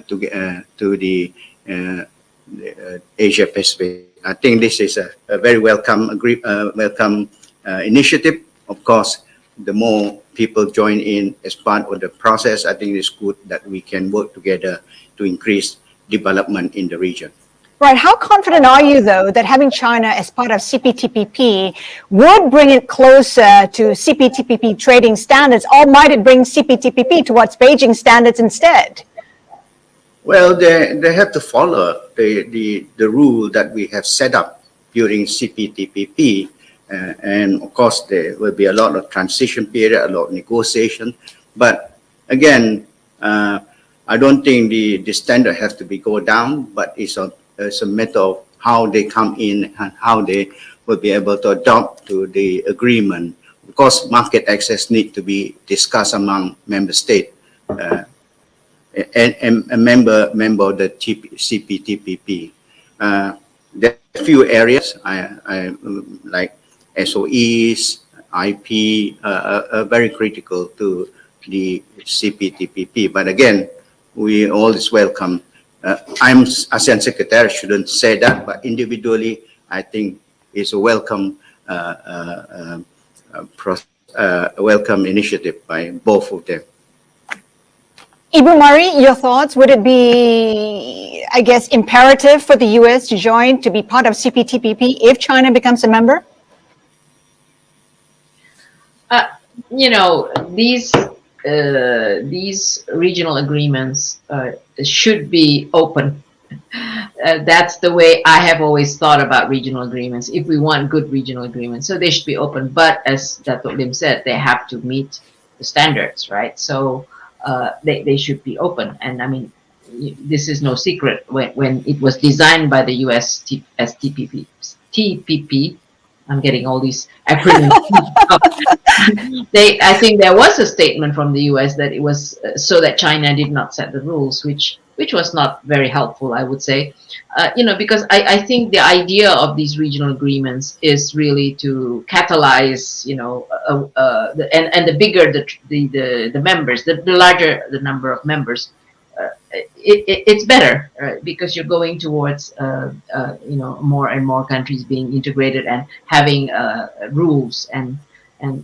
Speaker 7: to the Asia-Pacific. I think this is a very welcome initiative. Of course, the more people join in as part of the process, I think it's good that we can work together to increase development in the region.
Speaker 5: Right. How confident are you, though, that having China as part of CPTPP would bring it closer to CPTPP trading standards, or might it bring CPTPP towards Beijing standards instead?
Speaker 7: Well, they have to follow the rule that we have set up during CPTPP. And of course, there will be a lot of transition period, a lot of negotiation. But again, I don't think the standard has to be go down, but it's a matter of how they come in and how they will be able to adopt to the agreement. Because market access need to be discussed among member states and a member of the CPTPP. There are a few areas I like SOEs, IP are very critical to the CPTPP. But again, we always welcome. I'm ASEAN Secretary, shouldn't say that, but individually, I think it's a welcome welcome initiative by both of them.
Speaker 5: Ibu Mari, your thoughts? Would it be, I guess, imperative for the U.S. to join, to be part of CPTPP if China becomes a member?
Speaker 9: You know, these regional agreements should be open. That's the way I have always thought about regional agreements. If we want good regional agreements, so they should be open. But as Dato' Lim said, they have to meet the standards, right? So they should be open. And I mean, this is no secret. When it was designed by the U.S. as TPP, I'm getting all these acronyms. I think there was a statement from the U.S. that it was so that China did not set the rules, which was not very helpful, I would say. You know, because I think the idea of these regional agreements is really to catalyze, you know, and the bigger the members, the larger the number of members, it's better, right? Because you're going towards you know, more and more countries being integrated and having rules and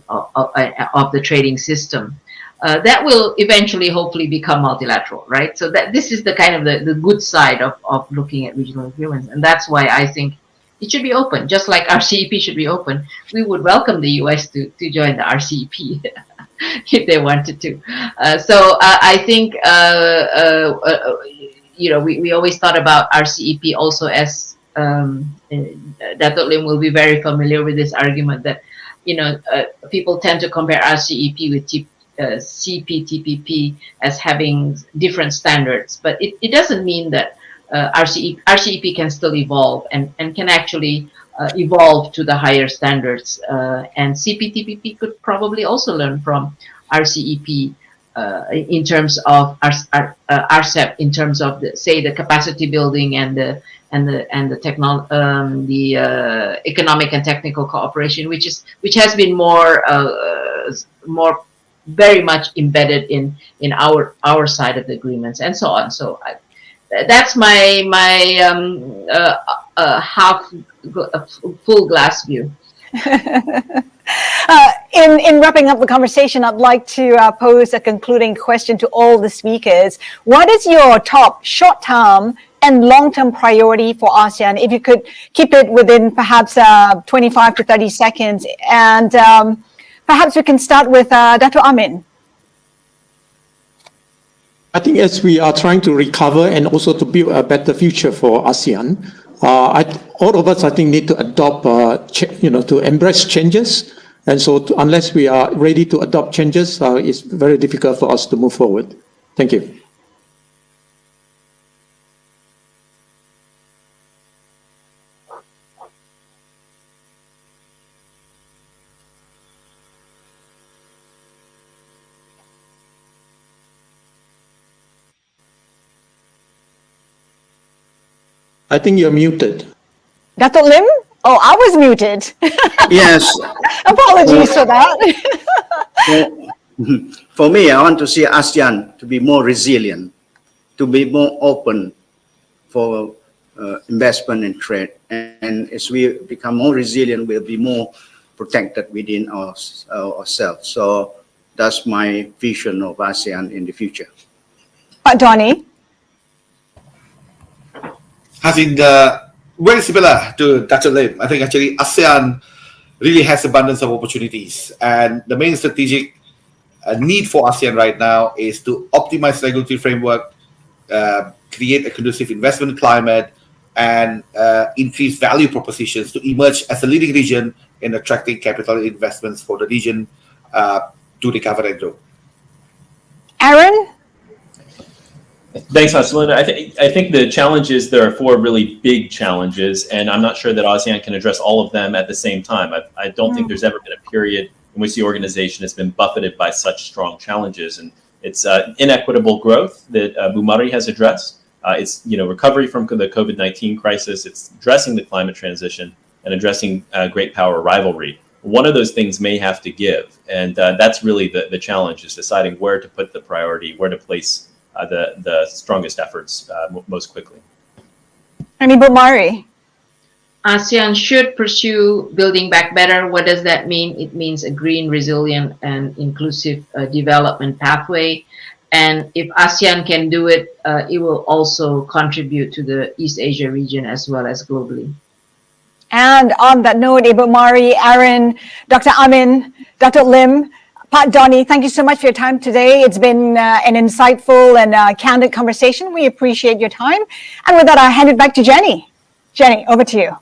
Speaker 9: of the trading system that will eventually hopefully become multilateral, right? So that this is the kind of the good side of looking at regional agreements, and that's why I think it should be open, just like RCEP should be open. We would welcome the US to join the RCEP if they wanted to. So I think you know, we always thought about RCEP also as Dato' Lim will be very familiar with this argument that, you know, people tend to compare RCEP with CPTPP as having different standards, but it doesn't mean that RCEP can still evolve and can actually evolve to the higher standards, and CPTPP could probably also learn from RCEP in terms of RCEP, in terms of the capacity building and the economic and technical cooperation, which has been more very much embedded in our side of the agreements and so on. So that's my half full glass view.
Speaker 5: In wrapping up the conversation, I'd like to pose a concluding question to all the speakers. What is your top short-term and long-term priority for ASEAN? If you could keep it within perhaps 25 to 30 seconds. And perhaps we can start with Dato' Amin.
Speaker 10: I think as we are trying to recover and also to build a better future for ASEAN, all of us, I think, need to adopt, to embrace changes. And so unless we are ready to adopt changes, it's very difficult for us to move forward. Thank you. I think you're muted.
Speaker 5: Dato' Lim? Oh, I was muted.
Speaker 7: Yes.
Speaker 5: Apologies for that.
Speaker 7: For me, I want to see ASEAN to be more resilient, to be more open for investment and trade. And as we become more resilient, we'll be more protected within ourselves. So that's my vision of ASEAN in the future.
Speaker 5: Donnie?
Speaker 11: has been very similar to Dr. Lim. I think actually ASEAN really has abundance of opportunities, and the main strategic need for ASEAN right now is to optimize regulatory framework, create a conducive investment climate, and increase value propositions to emerge as a leading region in attracting capital investments for the region to recover and grow.
Speaker 5: Aaron?
Speaker 8: Thanks, Haslinda. I think the challenge is there are 4 really big challenges, and I'm not sure that ASEAN can address all of them at the same time. I don't think there's ever been a period in which the organization has been buffeted by such strong challenges, and it's inequitable growth that Bu Mari has addressed. It's recovery from the COVID-19 crisis. It's addressing the climate transition and addressing great power rivalry. One of those things may have to give, and that's really the challenge, is deciding where to put the priority, where to place the strongest efforts most quickly.
Speaker 5: And Bu Mari?
Speaker 9: ASEAN should pursue building back better. What does that mean? It means a green, resilient, and inclusive development pathway. And if ASEAN can do it, it will also contribute to the East Asia region as well as globally.
Speaker 5: And on that note, Bu Mari, Aaron, Dr. Amin, Dr. Lim, Pat Donnie, thank you so much for your time today. It's been an insightful and candid conversation. We appreciate your time. And with that, I'll hand it back to Jenny. Jenny, over to you.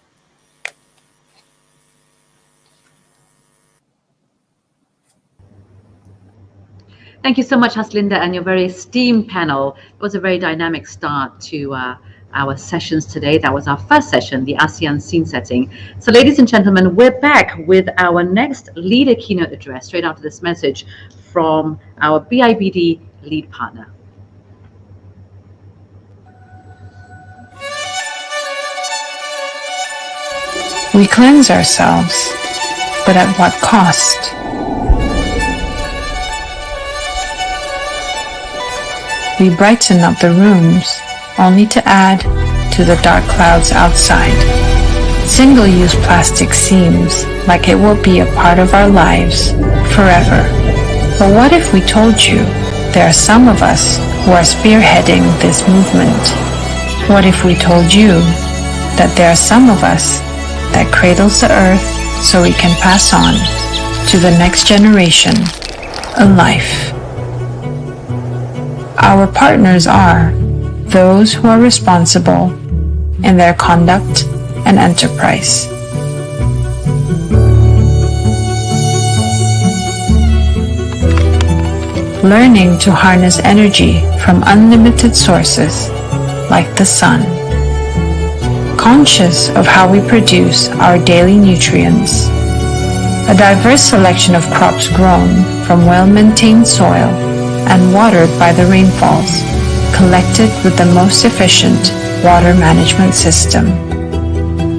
Speaker 2: Thank you so much, Haslinda, and your very esteemed panel. It was a very dynamic start to our sessions today. That was our first session, the ASEAN scene setting. So ladies and gentlemen, we're back with our next leader keynote address straight after this message from our BIBD lead partner.
Speaker 12: We cleanse ourselves, but at what cost? We brighten up the rooms, only to add to the dark clouds outside. Single-use plastic seems like it will be a part of our lives forever. But what if we told you there are some of us who are spearheading this movement? What if we told you that there are some of us that cradles the earth so we can pass on to the next generation a life? Our partners are those who are responsible in their conduct and enterprise. Learning to harness energy from unlimited sources like the sun. Conscious of how we produce our daily nutrients. A diverse selection of crops grown from well-maintained soil and watered by the rainfalls, collected with the most efficient water management system.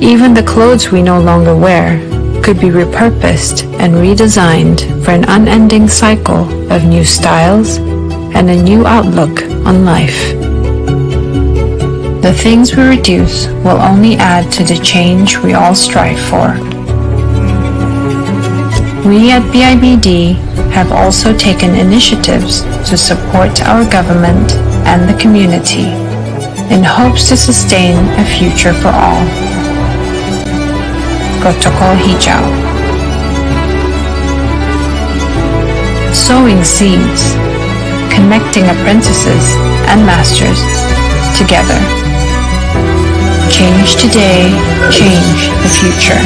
Speaker 12: Even the clothes we no longer wear could be repurposed and redesigned for an unending cycle of new styles and a new outlook on life. The things we reduce will only add to the change we all strive for. We at BIBD have also taken initiatives to support our government and the community in hopes to sustain a future for all. Protocol Hijau. Sowing seeds, connecting apprentices and masters together. Change today, change the future.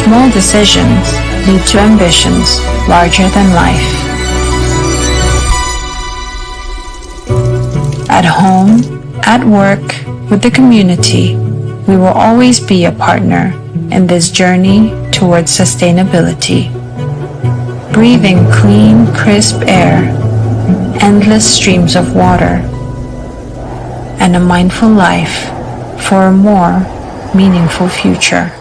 Speaker 12: Small decisions lead to ambitions larger than life. At home, at work, with the community, we will always be a partner in this journey towards sustainability. Breathing clean, crisp air, endless streams of water, and a mindful life for a more meaningful future.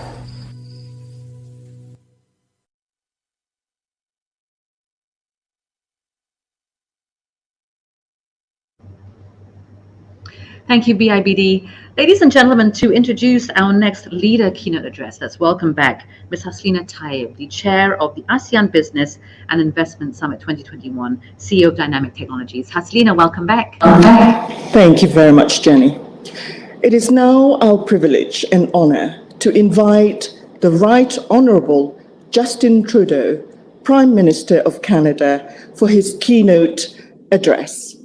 Speaker 2: Thank you, BIBD. Ladies and gentlemen, to introduce our next leader keynote address, let's welcome back Ms. Haslina Taib, the chair of the ASEAN Business and Investment Summit 2021, CEO of Dynamic Technologies. Haslina, welcome back.
Speaker 13: Thank you very much, Jenny. It is now our privilege and honor to invite the Right Honourable Justin Trudeau, Prime Minister of Canada, for his keynote address.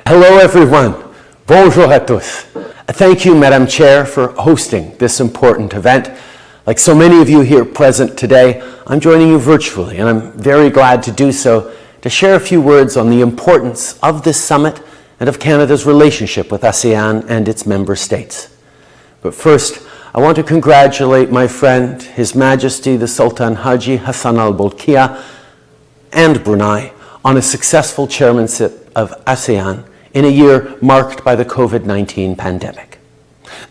Speaker 14: Hello, everyone. Bonjour à tous. Thank you, Madam Chair, for hosting this important event. Like so many of you here present today, I'm joining you virtually, and I'm very glad to do so to share a few words on the importance of this summit and of Canada's relationship with ASEAN and its member states. But first, I want to congratulate my friend, His Majesty the Sultan Haji Hassan Al Bolkiah and Brunei on a successful chairmanship of ASEAN in a year marked by the COVID-19 pandemic.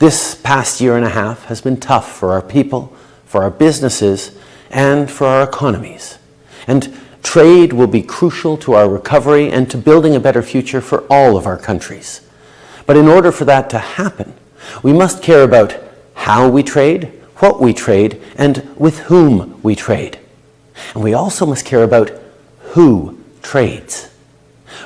Speaker 14: This past year and a half has been tough for our people, for our businesses, and for our economies. And trade will be crucial to our recovery and to building a better future for all of our countries. But in order for that to happen, we must care about how we trade, what we trade, and with whom we trade. And we also must care about who trades.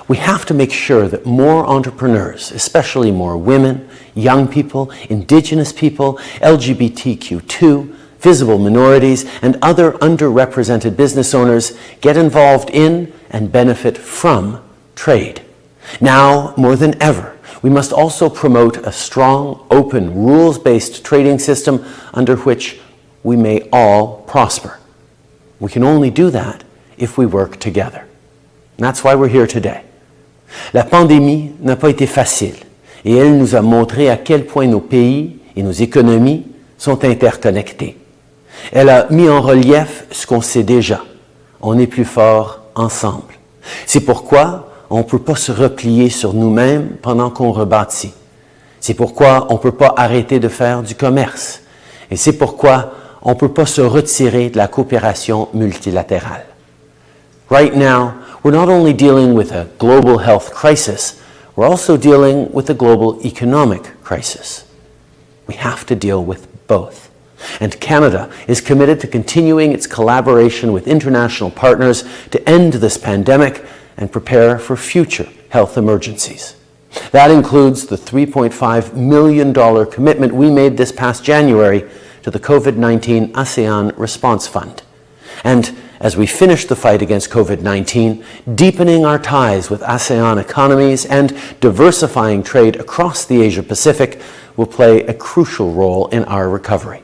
Speaker 14: We have to make sure that more entrepreneurs, especially more women, young people, Indigenous people, LGBTQ2, visible minorities, and other underrepresented business owners get involved in and benefit from trade. Now, more than ever, we must also promote a strong, open, rules-based trading system under which we may all prosper. We can only do that if we work together. And that's why we're here today. La pandémie n'a pas été facile et elle nous a montré à quel point nos pays et nos économies sont interconnectés. Elle a mis en relief ce qu'on sait déjà. On est plus fort ensemble. C'est pourquoi on ne peut pas se replier sur nous-mêmes pendant qu'on rebâtit. C'est pourquoi on ne peut pas arrêter de faire du commerce. Et c'est pourquoi on ne peut pas se retirer de la coopération multilatérale. Right now, we're not only dealing with a global health crisis, we're also dealing with a global economic crisis. We have to deal with both. And Canada is committed to continuing its collaboration with international partners to end this pandemic and prepare for future health emergencies. That includes the $3.5 million commitment we made this past January to the COVID-19 ASEAN Response Fund. And as we finish the fight against COVID-19, deepening our ties with ASEAN economies and diversifying trade across the Asia-Pacific will play a crucial role in our recovery.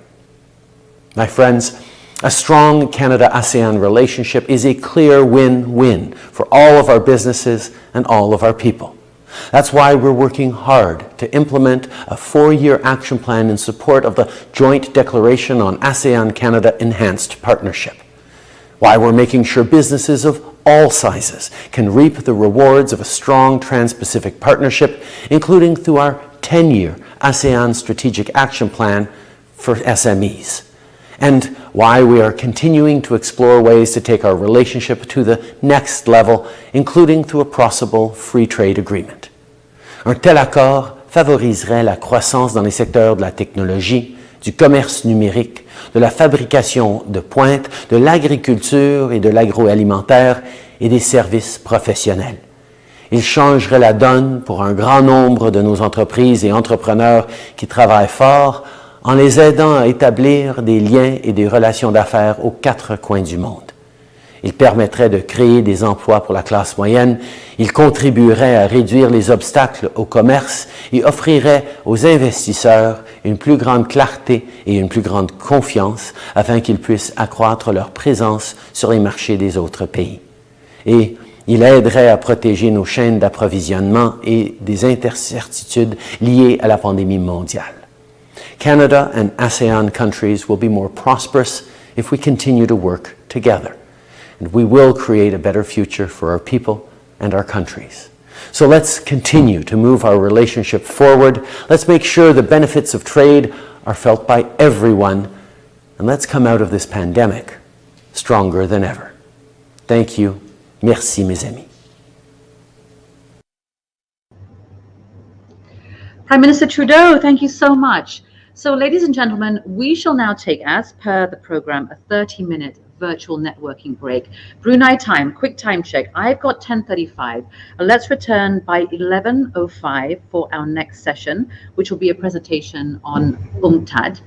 Speaker 14: My friends, a strong Canada-ASEAN relationship is a clear win-win for all of our businesses and all of our people. That's why we're working hard to implement a 4-year action plan in support of the Joint Declaration on ASEAN-Canada Enhanced Partnership. Why we're making sure businesses of all sizes can reap the rewards of a strong Trans-Pacific partnership, including through our 10-year ASEAN Strategic Action Plan for SMEs. And why we are continuing to explore ways to take our relationship to the next level, including through a possible free trade agreement. Un tel accord favoriserait la croissance dans les secteurs de la technologie, du commerce numérique, de la fabrication de pointe, de l'agriculture et de l'agroalimentaire et des services professionnels. Il changerait la donne pour un grand nombre de nos entreprises et entrepreneurs qui travaillent fort en les aidant à établir des liens et des relations d'affaires aux 4 coins du monde. Il permettrait de créer des emplois pour la classe moyenne, il contribuerait à réduire les obstacles au commerce et offrirait aux investisseurs une plus grande clarté et une plus grande confiance afin qu'ils puissent accroître leur présence sur les marchés des autres pays. Et il aiderait à protéger nos chaînes d'approvisionnement et des incertitudes liées à la pandémie mondiale. Canada and ASEAN countries will be more prosperous if we continue to work together. And we will create a better future for our people and our countries. So let's continue to move our relationship forward. Let's make sure the benefits of trade are felt by everyone. And let's come out of this pandemic stronger than ever. Thank you. Merci, mes amis.
Speaker 2: Prime Minister Trudeau, thank you so much. So, ladies and gentlemen, we shall now take, as per the program, a 30-minute virtual networking break. Brunei time, quick time check. I've got 10:35. Let's return by 11:05 for our next session, which will be a presentation on UNCTAD.